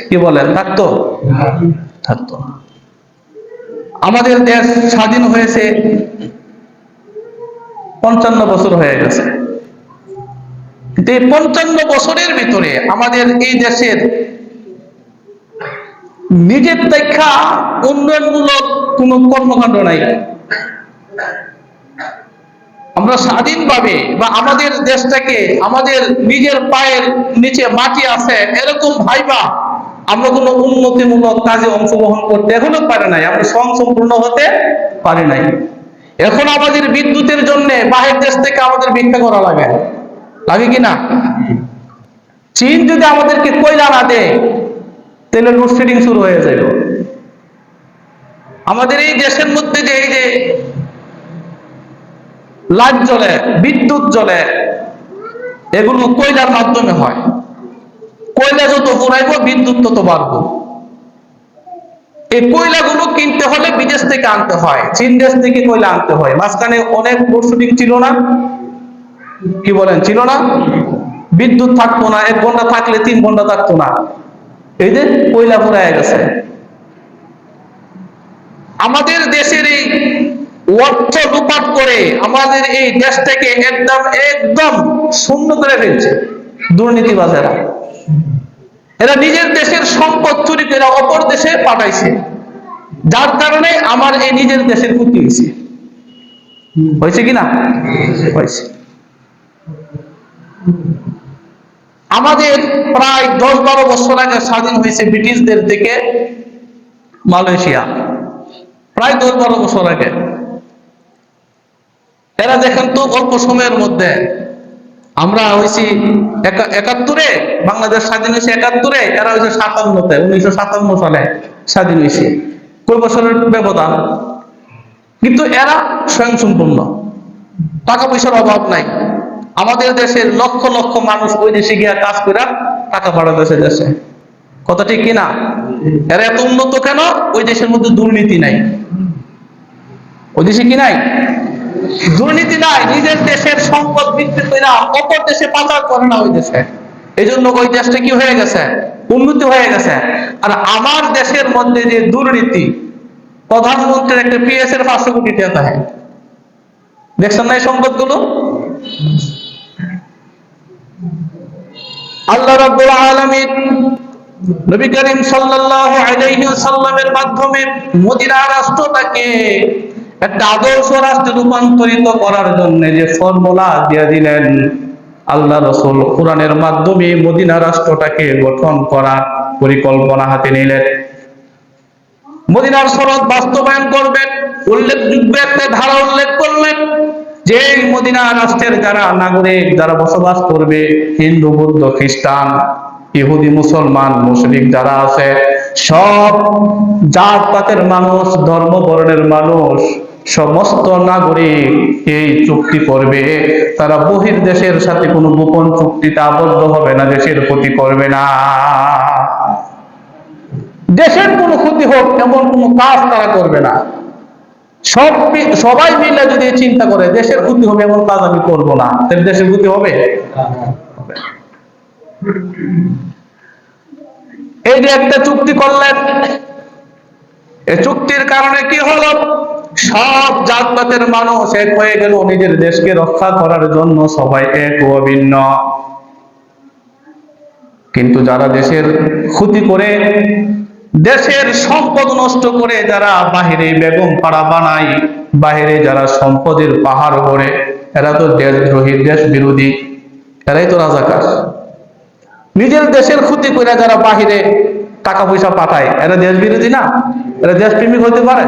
কি বলেন? থাকতো না। আমাদের দেশ স্বাধীন হয়েছে 55 বছর হয়ে গেছে। কিন্তু এই 55 বছরের ভিতরে আমাদের এই দেশের নিজের দেখা উন্নয়নমূলক কোন কর্মকাণ্ড নাই। আমরা স্বাধীনভাবে বা আমাদের দেশটাকে আমাদের নিজের পায়ের নিচে মাটি আছে এরকম ভাইবা আমরা কোনো উন্নতিমূলক কাজে অংশগ্রহণ করতে এখনো পারি নাই, আমরা স্বয়ংসম্পূর্ণ হতে পারি নাই। এখন আমাদের বিদ্যুতের জন্য বাহির দেশ থেকে আমাদের ভিক্ষা করা লাগে কিনা? চীন যদি আমাদেরকে কয়লা না দেয় তাহলে লোডশেডিং শুরু হয়ে যাবে। আমাদের এই দেশের মধ্যে যে এই যে লাইট জ্বলে, বিদ্যুৎ জ্বলে, এগুলো কয়লার মাধ্যমে হয়। কয়লা যত পুরাইবো বিদ্যুৎ তত বাড়বো। এই কয়লাগুলো কিনতে হলে বিদেশ থেকে আনতে হয়, চীন দেশ থেকে কয়লা আনতে হয়। মাঝখানে অনেক লোডশেডিং ছিল না? কি বলেন? ছিল না? বিদ্যুৎ থাকতো না, 1 ঘন্টা থাকলে 3 ঘন্টা থাকতো না। এই যে কয়লা পুরায় গেছে। আমাদের দেশের এই অর্থ লুটপাট করে আমাদের এই দেশটাকে একদম শূন্য করে ফেলছে দুর্নীতিবাজেরা। এরা নিজের দেশের সম্পদ চুরি করে অপর দেশে পাঠাইছে, যার কারণে আমার এই নিজের দেশের ক্ষতি হয়েছে কিনা? হয়েছে। আমাদের প্রায় 10-12 বছর আগে স্বাধীন হয়েছে ব্রিটিশদের থেকে মালয়েশিয়া, প্রায় 10-12 বছর আগে। এরা দেখেন তো অল্প সময়ের মধ্যে, আমরা হয়েছি 71-এ, বাংলাদেশ স্বাধীন হয়েছে 71-এ, এরা হয়েছে 57-তে, 1957 সালে স্বাধীন হয়েছে। কয় বছরের ব্যবধান? কিন্তু এরা স্বয়ংসম্পূর্ণ, টাকা পয়সার অভাব নাই। আমাদের দেশের লক্ষ লক্ষ মানুষ ওই দেশে গিয়ে কাজ করে টাকা পাঠাতেছে দেশে। কথা ঠিক কিনা? এরা এত উন্নত কেন? ওই দেশের মধ্যে দুর্নীতি নাই। ওই দেশে কি নাই? দুর্নীতি নাই। নিজের দেশের সম্পদ বিক্রি করে অপর দেশে পাচার করে না ওই দেশে। এই জন্য ওই দেশটা কি হয়ে গেছে? উন্নতি হয়ে গেছে। আর আমার দেশের মধ্যে যে দুর্নীতি, প্রধানমন্ত্রীর একটা পিএস এর 500 কোটি টাকা থাকে, দেখছেন না এই সম্পদগুলো? আল্লাহ রাব্বুল আলামিন নবী করিম সাল্লাল্লাহু আলাইহি ওয়াসাল্লামের মাধ্যমে মদিনা রাষ্ট্রটাকে একটা আদর্শ রাষ্ট্রে রূপান্তরিত করার জন্য যে ফর্মুলা দিয়ে দিলেন, আল্লাহ রাসূল কোরআনের মাধ্যমে মদিনা রাষ্ট্রটাকে গঠন করার পরিকল্পনা হাতে নিলেন। মদিনার শরৎ বাস্তবায়ন করবেন, উল্লেখযোগ্য একটা ধারা উল্লেখ করলেন যে মদিনা রাষ্ট্রের যারা নাগরিক, যারা বসবাস করবে, হিন্দু, বৌদ্ধ, খ্রিস্টান, ইহুদি, মুসলমান, মুশরিক যারা আছে, সব জাত পাতের মানুষ, ধর্ম বর্ণের মানুষ, সমস্ত নাগরিক এই চুক্তি করবে। তারা বহির দেশের সাথে কোনো গোপন চুক্তিতে আবদ্ধ হবে না, দেশের ক্ষতি করবে না। দেশের কোনো ক্ষতি হোক এমন কোনো কাজ তারা করবে না। সবাই মিলে যদি চিন্তা করে দেশের ক্ষতি হবে এমন কাজ আমি করব না, তাহলে দেশের ক্ষতি হবে? এই যে একটা চুক্তি করলেন, এই চুক্তির কারণে কি হলো? সব জাতপাতের মানুষ এক হয়ে গেল, নিজের দেশকে রক্ষা করার জন্য সবাই এক ও অভিন্ন। কিন্তু যারা দেশের ক্ষতি করে, দেশের সম্পদ নষ্ট করে, যারা বাহিরে বেগম পাড়া বানায়, বাহিরে যারা সম্পদের পাহাড় গড়ে, এরা তো দেশদ্রোহী, দেশ বিরোধী, এরাই তো রাজাকার। নিজের দেশের ক্ষতি করে যারা বাহিরে টাকা পয়সা পাঠায়, এরা দেশ বিরোধী না? এরা দেশপ্রেমিক হতে পারে?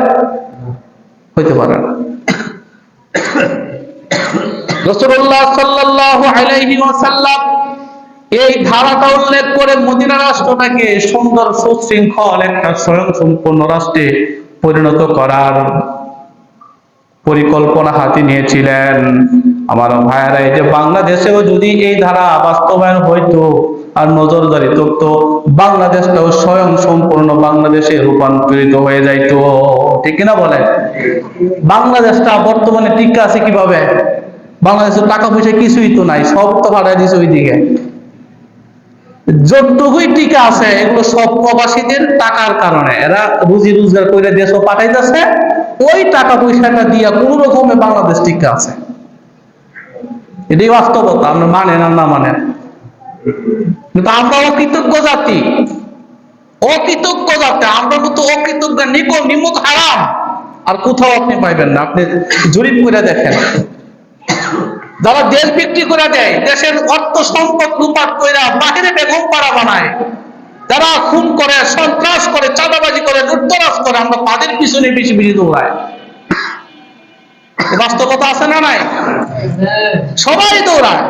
হইতে পারে না। রাসূলুল্লাহ সাল্লাল্লাহু আলাইহি ওয়াসাল্লাম এই ধারাটা উল্লেখ করে মদিনা রাষ্ট্রটাকে সুন্দর, সুশৃঙ্খল একটা স্বয়ংসম্পূর্ণ রাষ্ট্রে পরিণত করার পরিকল্পনা হাতে নিয়েছিলেন। আমার ভাইয়েরা, এই যে বাংলাদেশেও যদি এই ধারা বাস্তবায়ন হইতো আর নজরদারি থাকতো, বাংলাদেশটাও স্বয়ং সম্পূর্ণ বাংলাদেশে রূপান্তরিত হয়ে যাইতো। ঠিক কিনা বলেন? বাংলাদেশটা বর্তমানে টিকে আছে কিভাবে? বাংলাদেশের টাকা পয়সা কিছুই তো নাই, সব তো ভাড়া দিছে ওইদিকে। যতটুকুই টিকে আছে এগুলো সব প্রবাসীদের টাকার কারণে। এরা রুজি রোজগার করে দেশও পাঠাইতেছে, ওই টাকা পয়সাটা দিয়া কোন রকমে বাংলাদেশ টিকে আছে। এটাই বাস্তবতা, আমরা মানেন আর না মানেন। কিন্তু আমরা অকৃতজ্ঞ জাতি, অকৃতজ্ঞ জাতি, আমরা মতো অকৃতজ্ঞ নিমক হারাম আর কোথাও আপনি পাইবেন না। আপনি জরিপ করে দেখেন, যারা দেশ বিক্রি করে দেয়, দেশের অর্থ সম্পদ লুপাট করে বাহিরে বেগম পাড়া বানায়, যারা খুন করে, সন্ত্রাস করে, চাঁদাবাজি করে, লুটতরাজ করে, আমরা তাদের পিছনে বেশি বেশি দৌড়াই। বাস্তবতা আছে না নাই? সবাই দৌড়ায়,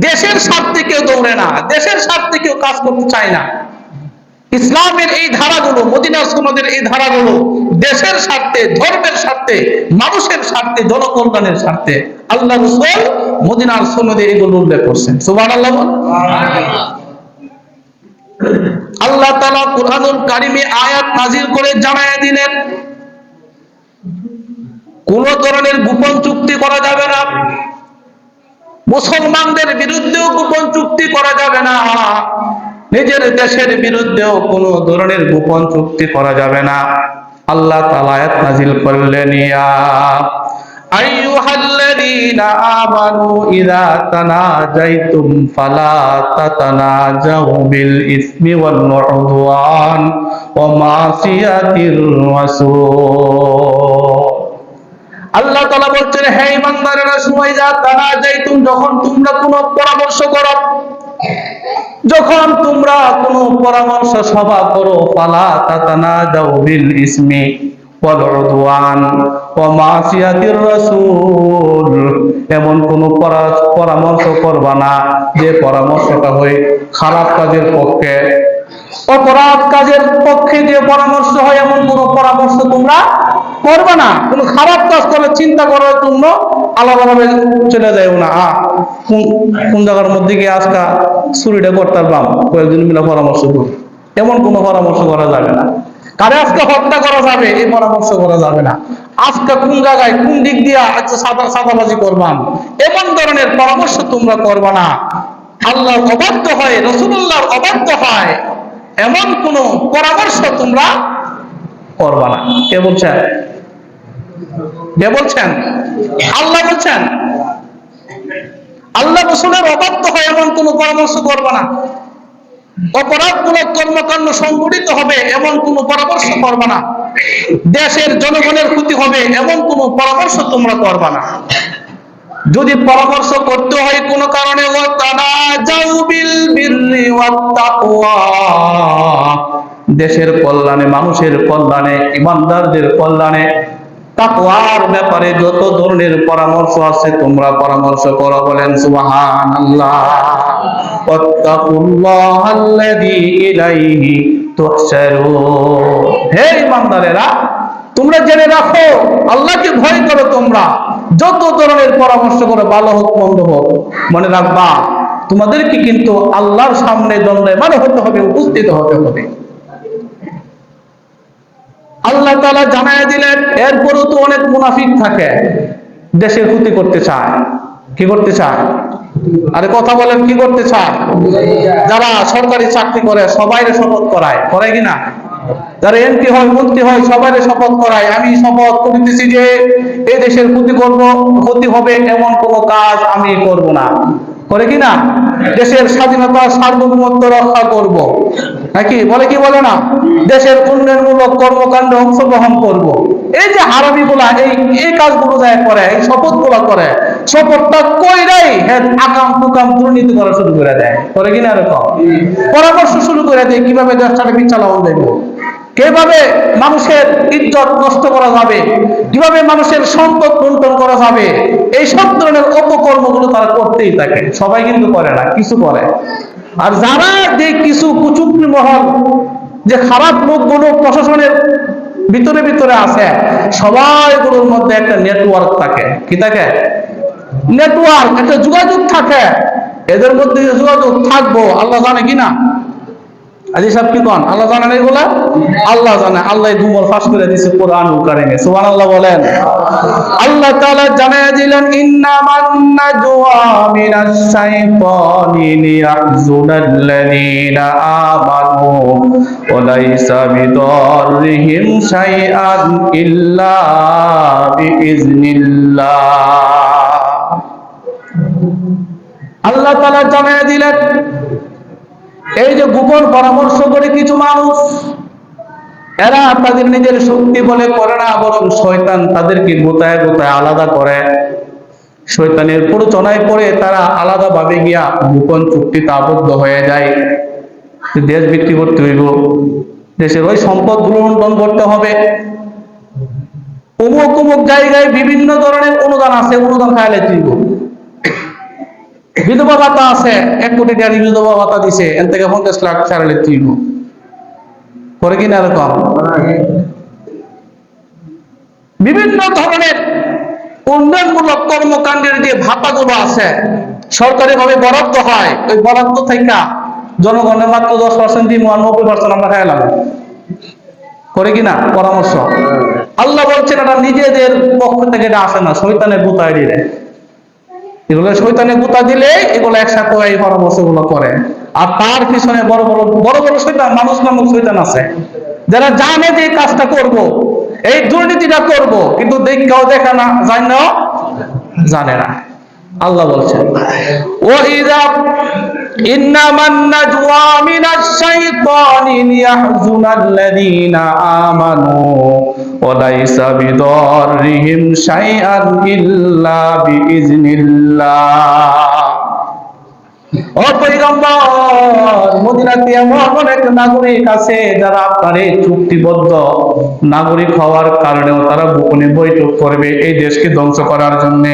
দেশের স্বার্থে কেউ দৌড়ে না, দেশের স্বার্থে কেউ কাজ করতে চায় না। ইসলামের এই ধারাগুলো, মদিনার সুন্নতের এই ধারাগুলো দেশের স্বার্থে, ধর্মের স্বার্থে, মানুষের স্বার্থে, জনকল্যাণের স্বার্থে আল্লাহ রাসূল মদিনার সুন্নতে এগুলো উল্লেখ করছেন। সুবহানাল্লাহ। আল্লাহ তাআলা কুরআনুল কারীমে আয়াত নাযিল করে জানায় দিলেন, কোন ধরনের গোপন চুক্তি করা যাবে না, মুসলমানদের বিরুদ্ধেও গোপন চুক্তি করা যাবে না, নিজের দেশের বিরুদ্ধেও কোন ধরনের গোপন চুক্তি করা যাবে না। আল্লাহ তাআলা আয়াত নাযিল করলেন, ইয়া আইয়ুহাল্লাযীনা আমানু ইযা তানাজাইতুম ফালা তাতানাজাউ বিল ইসমি ওয়াল উদওয়ান ওয়া মাসিয়াতির রাসূল। আল্লাহ তাআলা বলছেন, হে ঈমানদারেরা, সময় যা তানাজাইতুম, যখন তোমরা কোনো পরামর্শ করো, যখন তোমরা কোনো পরামর্শ সভা করো, ফালা তাতানাজাউ বিল ইসমি ওয়াল উদওয়ান ওয়া মাসিয়াতির রাসূল, এমন কোন পরামর্শ করবা না যে পরামর্শটা হয় খারাপ কাজের পক্ষে, অপরাধ কাজের পক্ষে যে পরামর্শ হয় এমন কোন পরামর্শ তোমরা করবে না। কোন খারাপ কাজ করে চিন্তা করার জন্য আলাদাভাবে চলে যাইও না। কোন জায়গার মধ্যে গিয়ে আজকা চুরিটা করতে পারবাম, কয়েকজন মিলে পরামর্শ করি, এমন কোন পরামর্শ করা যাবে না। কারে আজকে হত্যা করা যাবে এই পরামর্শ করা যাবে না। আজকে কোন জায়গায় কোন দিক দিয়ে সাদাবাজি করবাম, এমন ধরনের পরামর্শ তোমরা করবা না। আল্লাহর অবাধ্য হয়, রাসূলুল্লাহর অবাধ্য হয় এমন কোন পরামর্শ তোমরা করবা না। কে বলছেন? কে বলছেন? আল্লাহ বলছেন। আল্লাহ রাসূলের অবাধ্য হয় এমন কোন পরামর্শ করবা না। অপরাধমূলক কর্মকাণ্ড সংঘটিত হবে এমন কোনো পরামর্শ করবে না। দেশের জনগণের ক্ষতি হবে এমন কোনো পরামর্শ তোমরা করবে না। যদি পরামর্শ করতে হয় কোনো কারণে, দেশের কল্যাণে, মানুষের কল্যাণে, ইমানদারদের কল্যাণে, তাকওয়ার ব্যাপারে যত ধরনের পরামর্শ আছে তোমরা পরামর্শ করো। বলেন সুবহানাল্লাহ। ওয়াত্তাকুল্লাহাল্লাযী ইলাইহি তুহশারুন। হে ইমানদারেরা, তোমরা জেনে রাখো, আল্লাহকে ভয় করো। তোমরা যত ধরনের পরামর্শ করো, ভালো হোক মন্দ হোক, মনে রাখবা তোমাদেরকে কিন্তু আল্লাহর সামনে দণ্ডায়মান হতে হবে, উপস্থিত হতে হবে। আল্লাহ তাআলা জানায় দিলেন, এরপরও তো অনেক মুনাফিক থাকে, দেশের ক্ষতি করতে চায়। কি করতে চায়? আরে কথা বলেন, কি করতে চায়? যারা সরকারি চাকরি করে সবাই শপথ করায়, করে কিনা? যারা এমপি হয়, মন্ত্রী হয়, সবাই শপথ করায়, আমি শপথ করিতেছি যে এই দেশের ক্ষতি করব, ক্ষতি হবে এমন কোন কাজ আমি করব না। করে কিনা? দেশের স্বাধীনতা, সার্বভৌমত্ব রক্ষা করব, নাকি বলে কি বলে না? দেশের উন্নয়নমূলক কর্মকাণ্ডে অংশগ্রহণ করব। এই যে হারামি গুলা এই কাজগুলো যায় করে, এই শপথ গুলা করে, শপথটা কইরাই আকাম কুকাম দুর্নীতি করা শুরু করে দেয়। করে কিনা? এরকম পরামর্শ শুরু করে দেয় কিভাবে দেশটাকে চালানো যাবে, কিভাবে মানুষের ইজ্জত নষ্ট করা যাবে, কিভাবে মানুষের সম্পদ লুণ্ঠন করা যাবে। এই সব ধরনের অপকর্মগুলো তারা করতেই থাকে। সবাই কিন্তু করে না, কিছু করে। আর যারা যে কিছু কুচুক্রি মহল, যে খারাপ লোকগুলো প্রশাসনের ভিতরে ভিতরে আছে, সবাইগুলোর মধ্যে একটা নেটওয়ার্ক থাকে। কি থাকে? নেটওয়ার্ক, একটা যোগাযোগ থাকে। এদের মধ্যে যোগাযোগ থাকবো আল্লাহ জানে কিনা। আজি সাহেব কি কোন? আল্লাহ জানেন এগুলা? আল্লাহ জানে। আল্লাহ দুমর ফাঁস করে দিয়েছে কোরআনুল কারীমে। সুবহানাল্লাহ বলেন। আল্লাহ তাআলা জানায়া দিলেন, ইন্নামান নাজওয়া মিনাশ শাইতানি লিয়াহযুনাল্লাযীনা আমানু ওয়া লাইসা বিদাররিহিম শাইআন ইল্লা বিইজনিল্লাহ। আল্লাহ তাআলা জানায়া দিলেন, এই যে গোপন পরামর্শ করে কিছু মানুষ, এরা তাদের নিজের শক্তি বলে করে না, বরং শয়তান তাদেরকে গোতায় গোতায় আলাদা করে। শয়তানের প্ররোচনায় পড়ে তারা আলাদা ভাবে গিয়া গোপন চুক্তিতে আবদ্ধ হয়ে যায়। দেশ বিক্রি করতে হইব, দেশের ওই সম্পদ গুলো লুণ্ঠন করতে হবে, অমুক অমুক জায়গায় বিভিন্ন ধরনের অনুদান আছে, অনুদান খাইলে তুইব। বিধবা ভাতা আছে, 1 কোটি টাকা বিধবা ভাতা দিছে, এর থেকে 50 লাখ ছাড়লে তুইব। করে কিনা? এরকম বিভিন্ন ধরনের উন্নয়নমূলক কর্মকাণ্ডের যে ভাতাগুলো আছে, সরকারি ভাবে বরাদ্দ হয়, ওই বরাদ্দ থেকে জনগণের মাত্র 10% দিব, 90% আমরা খাইলাম। করে কিনা? পরামর্শ। আল্লাহ বলছেন এটা নিজেদের পক্ষ থেকে এটা আসে না, শয়তানের গুতায় দিলে। এগুলো শয়তানের গুতা দিলে এগুলো একসাথে এই পরামর্শ গুলো করে। আর তার পিছনে বড় বড় বড় বড় শয়তান, মানুষ নামক শয়তান আছে, যারা জানে যে এই কাজটা করব, এই দুর্নীতিটা করব, কিন্তু দেখেও দেখা না, জানে না। আল্লাহ বলছেন, ওয়াইযা ইন্নামান নাজওয়া মিনাশ শাইতানি লিয়াহযুনাল্লাযীনা আমানু ওয়া লাইসা বিদাররিহিম শাইআন ইল্লা বিইজনিল্লাহ। ও পয়গম্বর, মদিনাতে এমন অনেক নাগরিক আছে যারা আপনার এই চুক্তিবদ্ধ নাগরিক হওয়ার কারণেও তারা গোপনে বৈঠক করবে এই দেশকে ধ্বংস করার জন্য।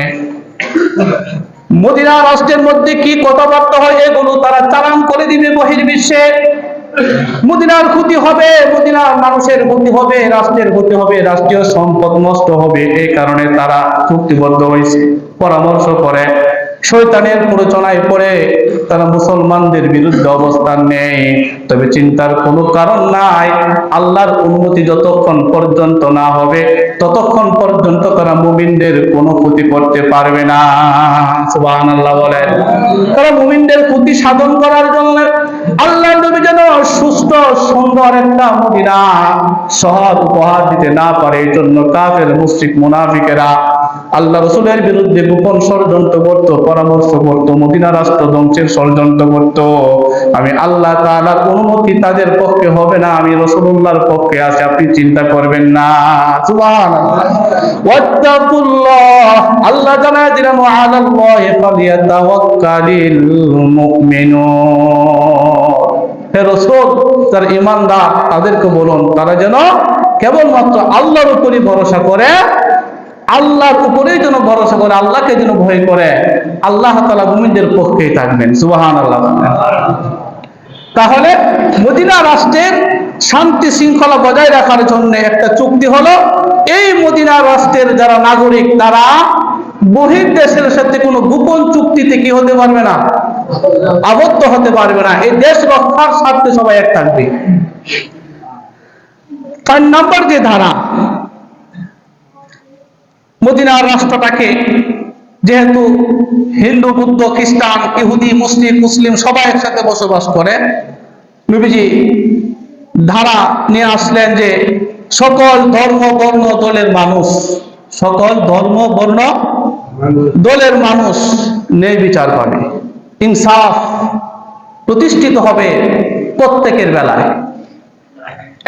মদিনা রাষ্ট্রের মধ্যে কি কথাবার্তা হয় এগুলো তারা চালান করে দিবে বহির্বিশ্বে। মদিনার ক্ষতি হবে, মদিনার মানুষের ক্ষতি হবে, রাষ্ট্রের ক্ষতি হবে, রাষ্ট্রীয় সম্পদ নষ্ট হবে। এই কারণে তারা চুক্তিবদ্ধ হয়েছে, পরামর্শ করে, শয়তানের প্ররোচনায় পড়ে তারা মুসলমানদের বিরুদ্ধে অবস্থান নেয়। তবে চিন্তার কোনো কারণ নাই, আল্লাহর অনুমতি যতক্ষণ পর্যন্ত না হবে ততক্ষণ পর্যন্ত তারা মুমিনদের কোনো ক্ষতি করতে পারবে না। সুবহানাল্লাহ বলেন। তারা মুমিনদের ক্ষতি সাধন করার জন্য আল্লাহর নবী যেন সুস্থ সুন্দর একটা মদিনা সহজ উপহার দিতে না পারে, এই জন্য কাফের মুশরিক মুনাফিকেরা আল্লাহ রসুলের বিরুদ্ধে গোপন ষড়যন্ত্র করত, পরামর্শ করত, মদিনা রাষ্ট্র ধ্বংসের ষড়যন্ত্র করত, আমি আল্লাহ তাআলার অনুমতি তাদের পক্ষে হবে না, আমি রাসূলুল্লাহর পক্ষে আছি, আপনি চিন্তা করবেন না। সুবহানাল্লাহ। ওয়াত্তাকুল্লাহ, আল্লাহ জানায় দিলেন ওয়া আলাল্লাহি ফালিয়াতাওয়াক্কালিল মুমিনুন। হে রাসূল, যারা ঈমানদার তাদেরকে বলুন তারা যেন কেবলমাত্র আল্লাহর উপরই ভরসা করে, আল্লাহর উপরেই যেন ভরসা করে, আল্লাহকে যেন ভয় করে, আল্লাহ তাআলা মুমিনদের পক্ষেই থাকবেন। সুবহানাল্লাহ। তাহলে মদিনা রাষ্ট্রের শান্তি শৃঙ্খলা বজায় রাখার জন্য একটা চুক্তি হলো, এই মদিনা রাষ্ট্রের যারা নাগরিক তারা বহির্দেশের সাথে কোনো গোপন চুক্তিতে কি হতে পারবে না, আবদ্ধ হতে পারবে না। এই দেশ রক্ষার স্বার্থে সবাই এক থাকবে। 4 নম্বর যে ধারা, মদিনার রাষ্ট্রটাকে যেহেতু হিন্দু, বৌদ্ধ, খ্রিস্টান, ইহুদি, মুসলিম সবাই একসাথে বসবাস করে, নবীজি ধারা নিয়ে আসলেন যে সকল ধর্ম বর্ণ দলের মানুষ, সকল ধর্ম বর্ণ দলের মানুষ ন্যায় বিচার পাবে, ইনসাফ প্রতিষ্ঠিত হবে প্রত্যেকের বেলায়।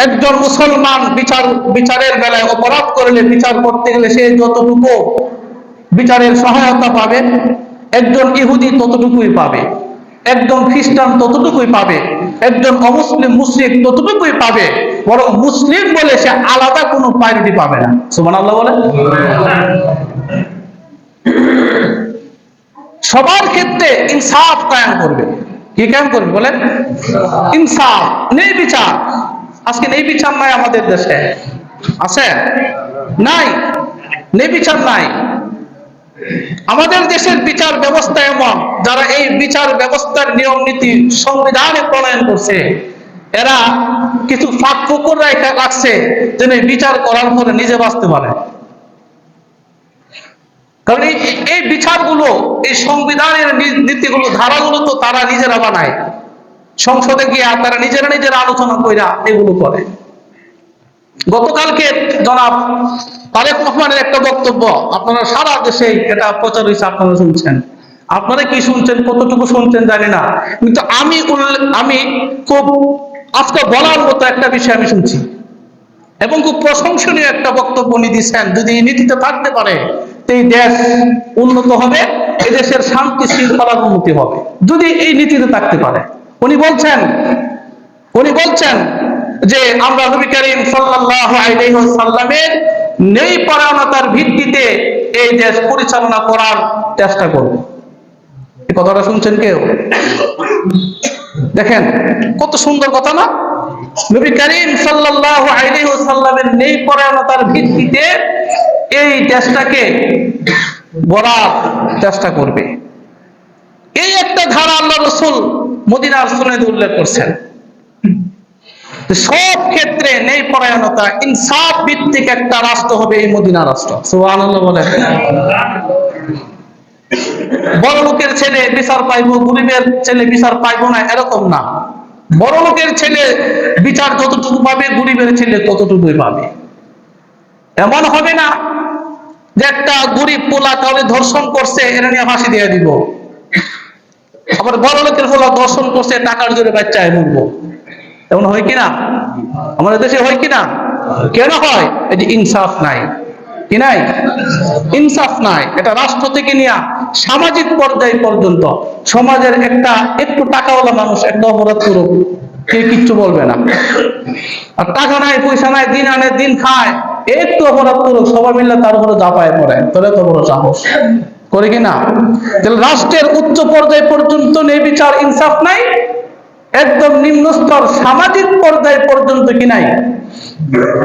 একজন মুসলমান বিচারের বেলায় অপরাধ করলে বিচার করতে গেলে সে যতটুকু বিচারের সহায়তা পাবে, একজন ইহুদি ততটুকুই পাবে, একজন খ্রিস্টান ততটুকুই পাবে, একজন অমুসলিম মুশরিক ততটুকুই পাবে, বরং মুসলিম বলে সে আলাদা কোনো প্রায়োরিটি পাবে না। সুবহানাল্লাহ বলে। সবার ক্ষেত্রে ইনসাফ কায়েম করবে। কি কায়েম করবে বলেন? ইনসাফ, ন্যায় বিচার। আজকে ন্যায় বিচার নাই আমাদের দেশে, আছে? নাই, ন্যায় বিচার নাই। আমাদের দেশের বিচার ব্যবস্থা এমন, যারা এই বিচার ব্যবস্থার নিয়ম নীতি সংবিধানে প্রণয়ন করছে, এরা কিছু ফাঁক ফোকর রাখছে যেন বিচার করার পরে নিজে বাঁচতে পারে। কারণ এই বিচারগুলো, এই সংবিধানের নীতিগুলো, ধারাগুলো তো তারা নিজেরা বানায়, সংসদে গিয়ে তারা নিজেরা আলোচনা কইরা এগুলো করে। গতকালকে জনাব তারেক রহমানের একটা বক্তব্য আপনারা সারা দেশে এটা প্রচার হয়েছে, আপনারা শুনছেন। আপনারা কি শুনছেন, কতটুকু শুনছেন জানি না, কিন্তু আমি খুব আজকে বলার মতো একটা বিষয় আমি শুনছি এবং খুব প্রশংসনীয় একটা বক্তব্য উনি দিচ্ছেন। যদি এই নীতিতে থাকতে পারে এই দেশ উন্নত হবে, এই দেশের শান্তি শৃঙ্খলার উন্নতি হবে, যদি এই নীতিতে থাকতে পারে। উনি বলছেন যে আমরা নবী করিম সাল্লাল্লাহু আলাইহি ওয়াসাল্লামের ন্যায় পরায়ণতার ভিত্তিতে এই দেশ পরিচালনা করার চেষ্টা করব। এই কথাটা শুনছেন কেউ? দেখেন কত সুন্দর কথা না? নবী করিম সাল্লাল্লাহু আলাইহি ওয়াসাল্লামের ন্যায় পরায়ণতার ভিত্তিতে এই দেশটাকে গড়ার চেষ্টা করবে। এই একটা ধারা আল্লাহ রাসূল মদিনার সুন্নাতে উল্লেখ করছেন। সব ক্ষেত্রে ন্যায় পরায়ণতা, ইনসাফ ভিত্তিক একটা রাষ্ট্র হবে এই মদিনা রাষ্ট্র। সুবহানাল্লাহ বলেন। বড় লোকের ছেলে বিচার পাইবো, গরিবের ছেলে বিচার পাইবো না, এরকম না। বড় লোকের ছেলে বিচার যতটুকু পাবে, গরিবের ছেলে ততটুকুই পাবে। এমন হবে না যে একটা গরিব পোলা কাউকে ধর্ষণ করছে, এরা নিয়ে ফাঁসি দিয়ে দিব, আবার বড় লোকের পোলা ধর্ষণ করছে, টাকার জোরে বাচ্চায় মরবো। এমন হয় কিনা? আমাদের দেশে হয় কিনা? কেন হয়? এই যে ইনসাফ নাই। কি নাই? ইনসাফ নাই। এটা রাষ্ট্র থেকে নিয়ে সামাজিক পর্যায় পর্যন্ত সমাজের একটু টাকাওয়ালা মানুষ একটা অপরাধ করুক, কেউ কিচ্ছু বলবে না। আর টাকা নাই, পয়সা নাই, দিন আনে দিন খায়, একটু অপরাধ করুক সবাই মিলে তার উপরে ঝাঁপায় পড়ে, তোরে তো বড় সাহস করে কিনা? তাহলে রাষ্ট্রের উচ্চ পর্যায় পর্যন্ত ন্যায় বিচার, ইনসাফ নাই। একদম নিম্ন স্তর সামাজিক পর্যায় পর্যন্ত কি নাই?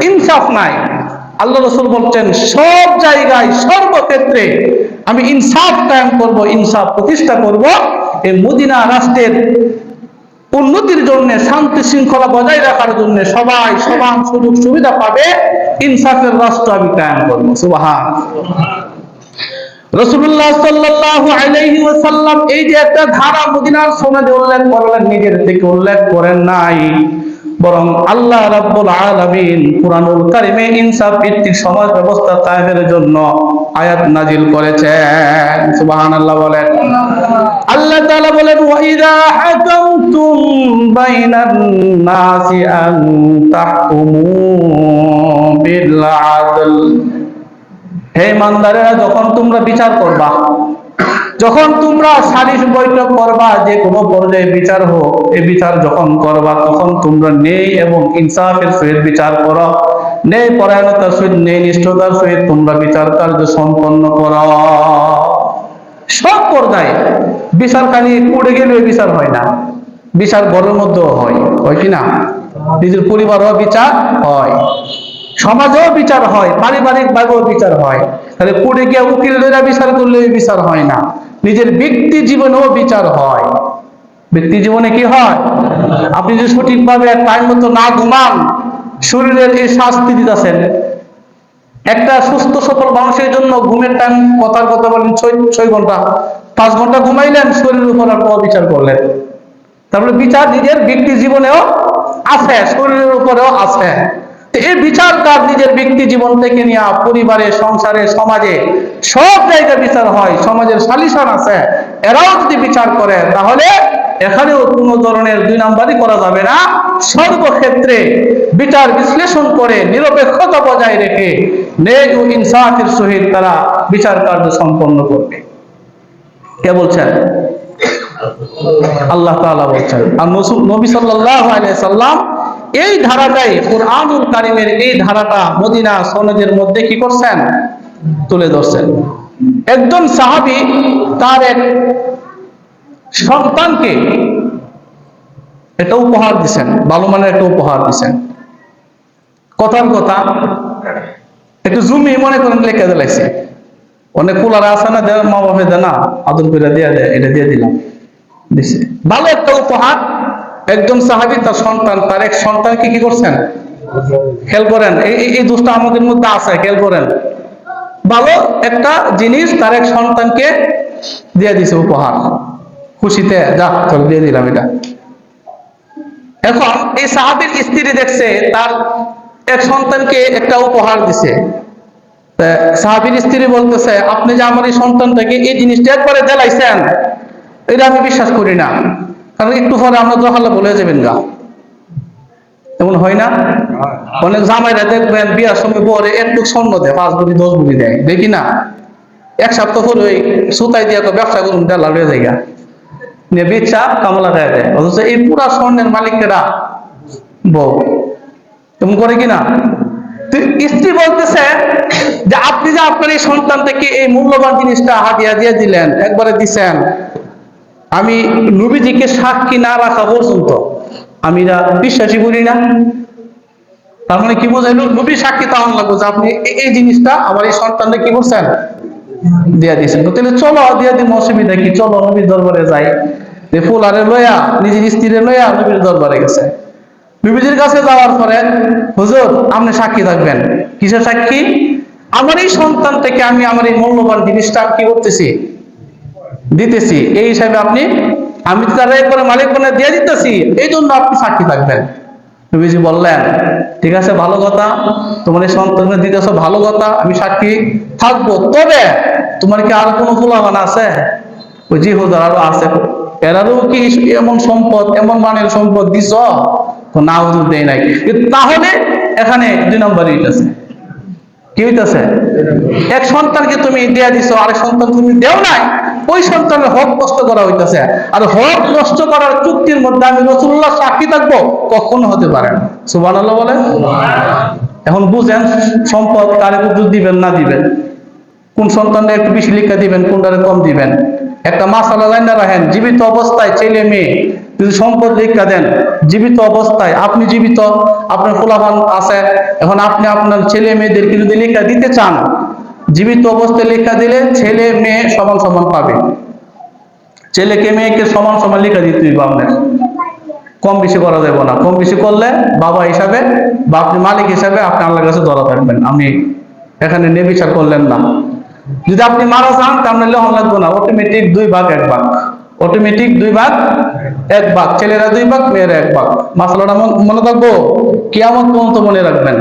ইনসাফ নাই। আল্লাহ রাসূল বলছেন সব জায়গায় সর্বক্ষেত্রে আমি ইনসাফ কায়েম করব, ইনসাফ প্রতিষ্ঠা করব। এই মদিনা রাষ্ট্রের উন্নতির জন্য, শান্তি শৃঙ্খলা বজায় রাখার জন্য সবাই সমান সুযোগ সুবিধা পাবে, ইনসাফের রাষ্ট্র আমি কায়েম করব। সুবহানাল্লাহ। রাসূলুল্লাহ সাল্লাল্লাহু আলাইহি ওয়াসাল্লাম এই যে একটা ধারা মদিনার সনদে উল্লেখ করলেন, নিজের থেকে উল্লেখ করেন নাই, বরং আল্লাহ রাব্বুল আলামিন কুরআনুল কারীমে ইনসাফ ভিত্তিক সমাজ ব্যবস্থা কায়েমের জন্য আয়াত নাজিল করেছেন। সুবহানাল্লাহ বলেন। আল্লাহ তাআলা বলেন, ওয়া ইযা হাকামতুম বাইনান নাসি আন তাহকুমু বিল আদল। হে ইমানদারেরা, যখন তোমরা বিচার করবা, যখন তোমরা সালিশ বৈঠক করবা, যে কোনো পর্যায়ে বিচার হোক, এই বিচার যখন করবা তখন তোমরা ন্যায় এবং ইনসাফের সহিত বিচার করো, ন্যায় পরায়ণতার সহিত, ন্যায় নিষ্ঠতার সহিত তোমরা বিচার কার্য সম্পন্ন করো। সব পর্যায়ে বিচার খালি পড়ে গেলে বিচার হয় না, বিচার ঘরের মধ্যেও হয়, হয় কি না? নিজের পরিবারও বিচার হয়, সমাজেও বিচার হয়, পারিবারিক ভাবেও বিচার হয়। তাহলে পড়ে গিয়ে উকিলরা বিচার করলে বিচার হয় না, নিজের ব্যক্তি জীবনেও বিচার হয়। ব্যক্তি জীবনে কি হয়? আপনি যদি সঠিকভাবে টাইম মতো না ঘুমান, শরীরের এই শাস্তি দিতেছেন। একটা সুস্থ সফল মানুষের জন্য ঘুমের টাইম, কথার কথা বলেন 6 ঘন্টা, 5 ঘন্টা ঘুমাইলেন, শরীরের উপর আপনার বিচার করলেন। তারপরে বিচার নিজের ব্যক্তি জীবনেও আছে, শরীরের উপরেও আছে। এই বিচার কাজ নিজের ব্যক্তি জীবন থেকে নিয়ে পরিবারে, সংসারে, সমাজে সব জায়গায় বিচার হয়। সমাজের সালিসান আছে, এরাও যদি বিচার করে তাহলে এখানেও কোনো ধরনের 2 নাম্বারই করা যাবে না। সর্বক্ষেত্রে বিচার বিশ্লেষণ করে নিরপেক্ষতা বজায় রেখে ন্যায় ও ইনসাফের সহিত তারা বিচার কার্য সম্পন্ন করবে। কে বলছেন? আল্লাহ তাআলা বলছেন। আর নবী সাল্লাল্লাহু আলাইহি সাল্লাম এই ধারাটাই, কুরআনুল কারীমের এই ধারাটা মদিনা সনদের মধ্যে কি করছেন? তুলে ধরছেন। একজন সাহাবী তার এক সন্তানকে একটা উপহার দিচ্ছেন, ভালো মানের একটা উপহার দিচ্ছেন। কথার কথা, একটু জমি মনে করেন লেখা দিলাইছে, অনেক কুলারা আছে না, দেয় মা বাপে দেয় না, আদর করে দিয়ে দেয়, এটা দিয়ে দিলাম, দিছে ভালো একটা উপহার। একজন সাহাবী তার সন্তান, তার এক সন্তানকে কি করছেন? খেয়াল করেন, এই দোষটা আমাদের মধ্যে আছে, খেয়াল করেন। ভালো একটা জিনিস তার এক সন্তানকে দিয়ে দিছে উপহার, খুশিতে, যা তোর দিয়ে দিলাম এটা। এখন এই সাহাবীর স্ত্রী দেখছে তার এক সন্তানকে একটা উপহার দিছে। সাহাবীর স্ত্রী বলতেছে, আপনি যে আমার এই সন্তানটাকে এই জিনিসটা একবারে দিলাইছেন, এটা আমি বিশ্বাস করি না, কারণ একটু পরে আমরা দোহালা বলে যাবেন গা। এমন হয় না? অনেক জামাইরা দেখবেন বিয়ার সময় পরে একটু স্বর্ণ দেয়, 5 ভরি 10 ভরি দেয়, দেখি না? 1 সপ্তাহ পরে ওই সুতাই দিয়ে ব্যবসা করুন, ডালা হয়ে যায় নিয়ে বিচ্ছা কামলা দেয় দেয়, অথচ এই পুরা স্বর্ণের মালিকেরা বউ। এমন করে কিনা? স্ত্রী বলতেছে যে আপনি যে আপনার এই সন্তান থেকে এই মূল্যবান জিনিসটা হাদিয়া দিয়ে দিলেন, একবারে দিছেন, আমি নবীজিকে সাক্ষী না রাখা পর্যন্ত আমি বিশ্বাসই করি না। তার মানে কি বোঝাইলো? নবী সাক্ষী তাহলে লাগবে যে আপনি এই জিনিসটা আমার এই সন্তানকে কি করছেন? দিয়া দিয়েছেন। তাহলে চলো দিয়া দিন, অসুবিধা কি? চলো নবীর দরবারে যাই। ফুল আরে লইয়া, নিজের স্ত্রী লইয়া নবীর দরবারে গেছে। নবীজির কাছে যাওয়ার পরে, হুজুর আপনি সাক্ষী থাকবেন। কিসের সাক্ষী? আমার এই সন্তান থেকে আমি আমার এই মূল্যবান জিনিসটা কি করতেছি? দিতেছি। এই হিসাবে আপনি, আমি তারা একবারে মালিক বানিয়ে দিয়ে দিতেছি, এই জন্য আপনি সাক্ষী থাকবেন। নবীজি বললেন, ঠিক আছে, ভালো কথা, তোমার এই সন্তানকে দিতেছ, ভালো কথা, আমি সাক্ষী থাকবো। তবে তোমার কি আর কোনো ফুলাবান আছে? ওই জি হুজুর, আরো আছে। এরারও কি এমন সম্পদ, এমন মানের সম্পদ দিছ? তো না হুজুর, দেয় নাই। তাহলে এখানে 2 নম্বর হইতেছে। কি হইতেছে? এক সন্তানকে তুমি দেয়া দিছো, আরেক সন্তান তুমি দেও নাই, ওই সন্তানের হক নষ্ট করা হইতেছে। আর হক নষ্ট করার চুক্তির মধ্যে আমি রাসূলুল্লাহ সাক্ষী থাকবো, কখনো হতে পারে না। সুবহানাল্লাহ বলে। এখন বুঝেন সম্পদ কারে কত দিবেন না দিবেন, কোন সন্তানটা একটু বেশি লিখা দিবেন, কোনটারে কম দিবেন। একটা মাসালা জানা রাখেন, জীবিত অবস্থায় ছেলে মেয়ে যদি সম্পদ লিখা দেন, জীবিত অবস্থায়, আপনি জীবিত, আপনার ফুলাফান আছে, এখন আপনি আপনার ছেলে মেয়েদেরকে যদি লেখা দিতে চান, জীবিত অবস্থায় লেখা দিলে ছেলে মেয়ে সমান সমান পাবে। ছেলেকে মেয়েকে সমান সমান লেখা দিতে হইবে আপনার, কম বেশি করা যাবে না। কম বেশি করলে বাবা হিসাবে বা আপনি মালিক হিসাবে আপনি আল্লাহর কাছে ধরা থাকবেন, আপনি এখানে নেবিচার করলেন না। যদি আপনি মারা যান, তাহলে লেহন লাগবে না, অটোমেটিক 2 ভাগ 1 ভাগ, অটোমেটিক 2/1, ছেলেরা 2 ভাগ, মেয়েরা 1 ভাগ। মাসালাটা মনে থাকবো, কিয়ামত পর্যন্ত মনে রাখবেন।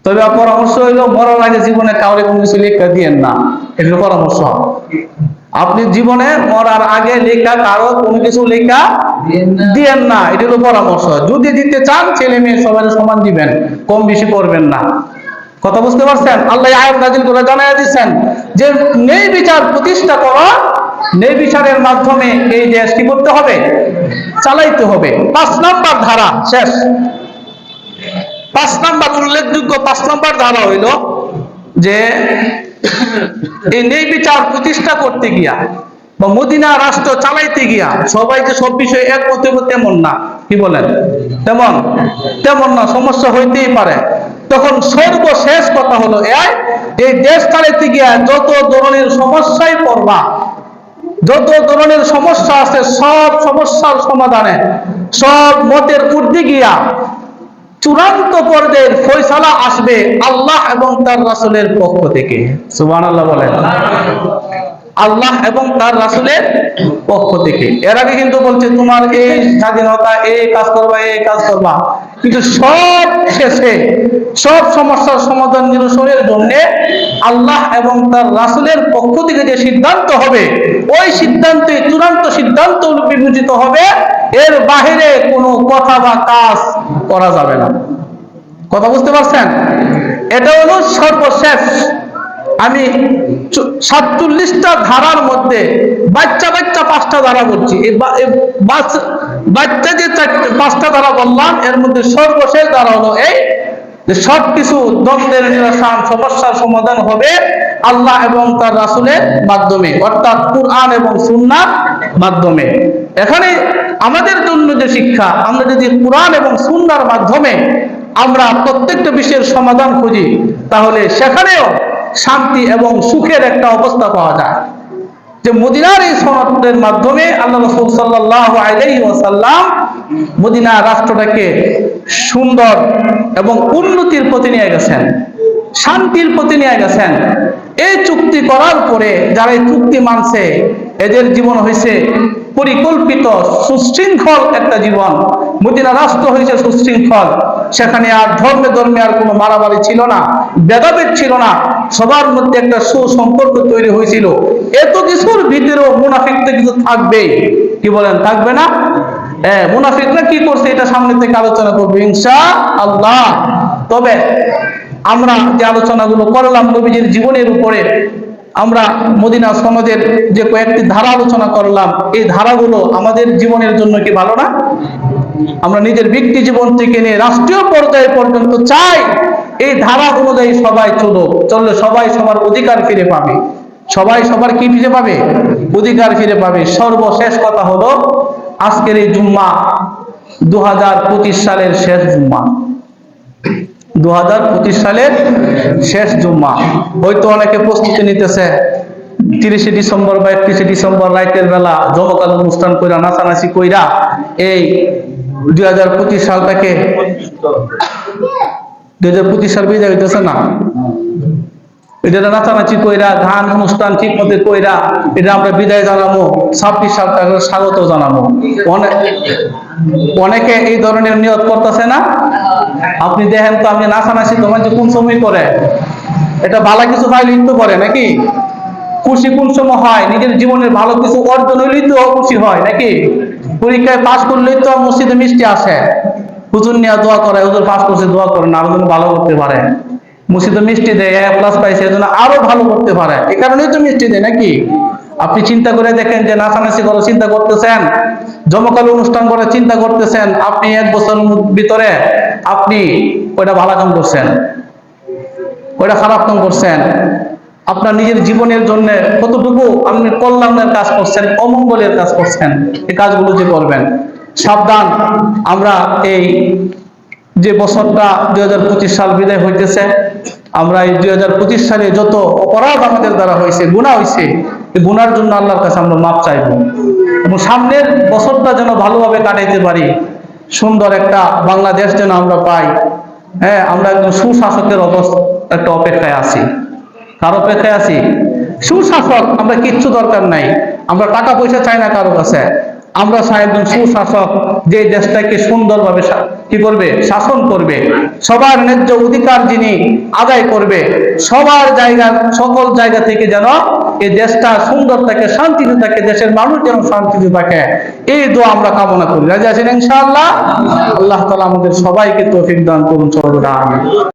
তবে পরামর্শ হইলো মরার আগে জীবনে কাউরে কোনো কিছু লেখা দিয়েন না, এটা পরামর্শ। আপনি জীবনে মরার আগে লেখা কারো কোনো কিছু লেখা দিয়েন না, এটা হলো পরামর্শ। যদি দিতে চান ছেলে মেয়ে সবাই সমান দিবেন, কম বেশি করবেন না। কথা বুঝতে পারছেন? আল্লাহ আয়াত নাযিল করে জানায়া দিচ্ছেন যে ন্যায় বিচার প্রতিষ্ঠা করো, ন্যায় বিচারের মাধ্যমে এই দেশ কি করতে হবে? চালাইতে হবে। 5 নাম্বার ধারা শেষ। 5 নাম্বার উল্লেখযোগ্য 5 নাম্বার ধারা হইল যে এই ন্যায় বিচার প্রতিষ্ঠা করতে গিয়া বা মদিনা রাষ্ট্র চালাইতে গিয়া সবাই যে সব বিষয়ে একমত হবে তেমন না। কি বলেন? তেমন না, সমস্যা হইতেই পারে। তখন সর্বশেষ কথা হলো এই দেশ চালাইতে গিয়া যত ধরনের সমস্যায় পড়বা, যত ধরনের সমস্যা আছে, সব সমস্যার সমাধানে সব মতের ঊর্ধ্বে গিয়া চূড়ান্ত পর্যায়ের ফয়সালা আসবে আল্লাহ এবং তার রাসূলের পক্ষ থেকে। সুবহানাল্লাহ বলেন। আল্লাহ এবং তার রাসূলের পক্ষ থেকে। এর আগে কিন্তু বলছে তোমার এই স্বাধীনতা, এই কাজ করবা, এই কাজ করবা, কিন্তু সব শেষে সব সমস্যার সমাধান নিরসনের জন্য আল্লাহ এবং তার রাসূলের পক্ষ থেকে যে সিদ্ধান্ত হবে, ওই সিদ্ধান্তে চূড়ান্ত সিদ্ধান্ত বিবেচিত হবে। এর বাহিরে কোনো কথা বা কাজ করা যাবে না। কথা বুঝতে পারছেন? এটা হলো সর্বশেষ। আমি 47টা ধারার মধ্যে বাচ্চা 5টা ধারা বলছি। বাচ্চা যে 5টা ধারা বললাম, এর মধ্যে সর্বশেষ ধারা হলো এই যে সবকিছু দ্বন্দ্বের নিরসন, সমস্যার সমাধান হবে আল্লাহ এবং তার রাসূলের মাধ্যমে, অর্থাৎ কুরআন এবং সুন্নাহর মাধ্যমে। এখানে আমাদের জন্য যে শিক্ষা, আমরা যদি কুরআন এবং সুন্নাহর মাধ্যমে আমরা প্রত্যেকটা বিষয়ের সমাধান খুঁজি, তাহলে সেখানেও শান্তি এবং সুখের একটা অবস্থা পাওয়া যায়। যে মদিনার এই সনদের মাধ্যমে আল্লাহ রাসূল সাল্লাল্লাহু আলাইহি ওয়াসাল্লাম মদিনা রাষ্ট্রটাকে সুন্দর এবং উন্নতির পথে নিয়ে গেছেন, শান্তির পথে নিয়ে গেছেন। এই চুক্তি করার পরে যারা এই চুক্তি মানছে, এদের জীবন হয়েছে পরিকল্পিত সুশৃঙ্খল একটা জীবন। মদিনা রাষ্ট্র হয়েছে সুশৃঙ্খল। সেখানে আর ধর্মে আর কোনো মারামারি ছিল না, ভেদাভেদ ছিল না, সবার মধ্যে একটা সুসম্পর্ক তৈরি হয়েছিল। এত কিছুর ভিতরেও মুনাফিকদের কিছু থাকবেই। কি বলেন? থাকবে না? মুনাফিকরা কি করছে এটা সামনে থেকে আলোচনা করবো ইনশাআল্লাহ। তবে আমরা যে আলোচনাগুলো করলাম নবীজির জীবনের উপরে, আমরা মদিনা সনদের যে কয়েকটি ধারা আলোচনা করলাম, এই ধারাগুলো আমাদের জীবনের জন্য কি ভালো না? আমরা নিজের ব্যক্তি জীবন থেকে নিয়ে রাষ্ট্রীয় পর্যায়ে পর্যন্ত চাই এই ধারা অনুযায়ী সবাই চললে সবাই সবার অধিকার ফিরে পাবে। সবাই সবার কি ফিরে পাবে? অধিকার ফিরে পাবে। সর্বশেষ কথা হলো, আজকের এই জুম্মা 2025 সালের শেষ জুম্মা। 2025 সালের শেষ জুম্মা। হয়তো অনেকে প্রস্তুতি নিতেছে 30শে ডিসেম্বর বা 31শে ডিসেম্বর রাতের বেলা জমকালো অনুষ্ঠান কইরা, নাচানাচি কইরা এই 2025 সালটাকে 2025 সাল বিদায় হইতেছে না, এটা নাচানাচি কইরা, গান অনুষ্ঠান ঠিক মতো কইরা এটা আমরা বিদায় জানাবো, 26 সালটাকে স্বাগত জানাবো। অনেকে এই ধরনের নিয়ত করতেছে না? আপনি দেখেন তো, আমি নাচানাচি তোমার যে কোন সময় করে, এটা ভালো কিছু পাইলেই তো করে নাকি? খুশি কোন সময় হয়? নিজের জীবনের ভালো কিছু অর্জন হইলেই তো খুশি হয় নাকি? পরীক্ষায় পাশ করলেই তো মসজিদে মিষ্টি আসে, হুজুর নিয়ে দোয়া করে, হুজুর পাশ করছে দোয়া করেন আরো যেন ভালো করতে পারে। মসজিদে মিষ্টি দেয়, A+ পাইছে এজন্য আরো ভালো করতে পারে, এই কারণেই তো মিষ্টি দেয় নাকি? আপনি চিন্তা করে দেখেন যে নাচানাচি করে চিন্তা করতেছেন, জমকালো অনুষ্ঠান করে চিন্তা করতেছেন, আপনি 1 বছরের ভিতরে আপনি ওইটা ভালো কাম করছেন, ওইটা খারাপ কাম করছেন। আপনার নিজের জীবনের জন্য কতটুকু আপনি কল্যাণের কাজ করছেন, অমঙ্গলের কাজ করছেন, এই কাজগুলো যে করবেন। সাবধান, আমরা এই যে বছরটা 2025 সাল বিদায় হইতেছে, আমরা এই 2025 সালে যত অপরাধ আমাদের দ্বারা হয়েছে, গুনাহ হয়েছে, এই গুনার জন্য আল্লাহর কাছে আমরা মাপ চাইবো এবং সামনের বছরটা যেন ভালোভাবে কাটাইতে পারি, সুন্দর একটা বাংলাদেশ যেন আমরা পাই। আমরা একদম সুশাসকের একটা অপেক্ষায় আছি। কার অপেক্ষায় আছি? সুশাসক। আমরা কিচ্ছু দরকার নাই, আমরা টাকা পয়সা চাই না কারো কাছে, আমরা চাই একজন সুশাসক, যে দেশটাকে সুন্দরভাবে কি করবে, শাসন করবে, সবার ন্যায্য অধিকার যিনি আদায় করবে, সবার জায়গার সকল জায়গা থেকে যেন এই দেশটা সুন্দর থাকে, শান্তিতে থাকে, দেশের মানুষ যেন শান্তিতে থাকে, এই দোয়া আমরা কামনা করি। রাজি আছেন ইনশাআল্লাহ? আল্লাহ তাআলা আমাদের সবাইকে তৌফিক দান করুন।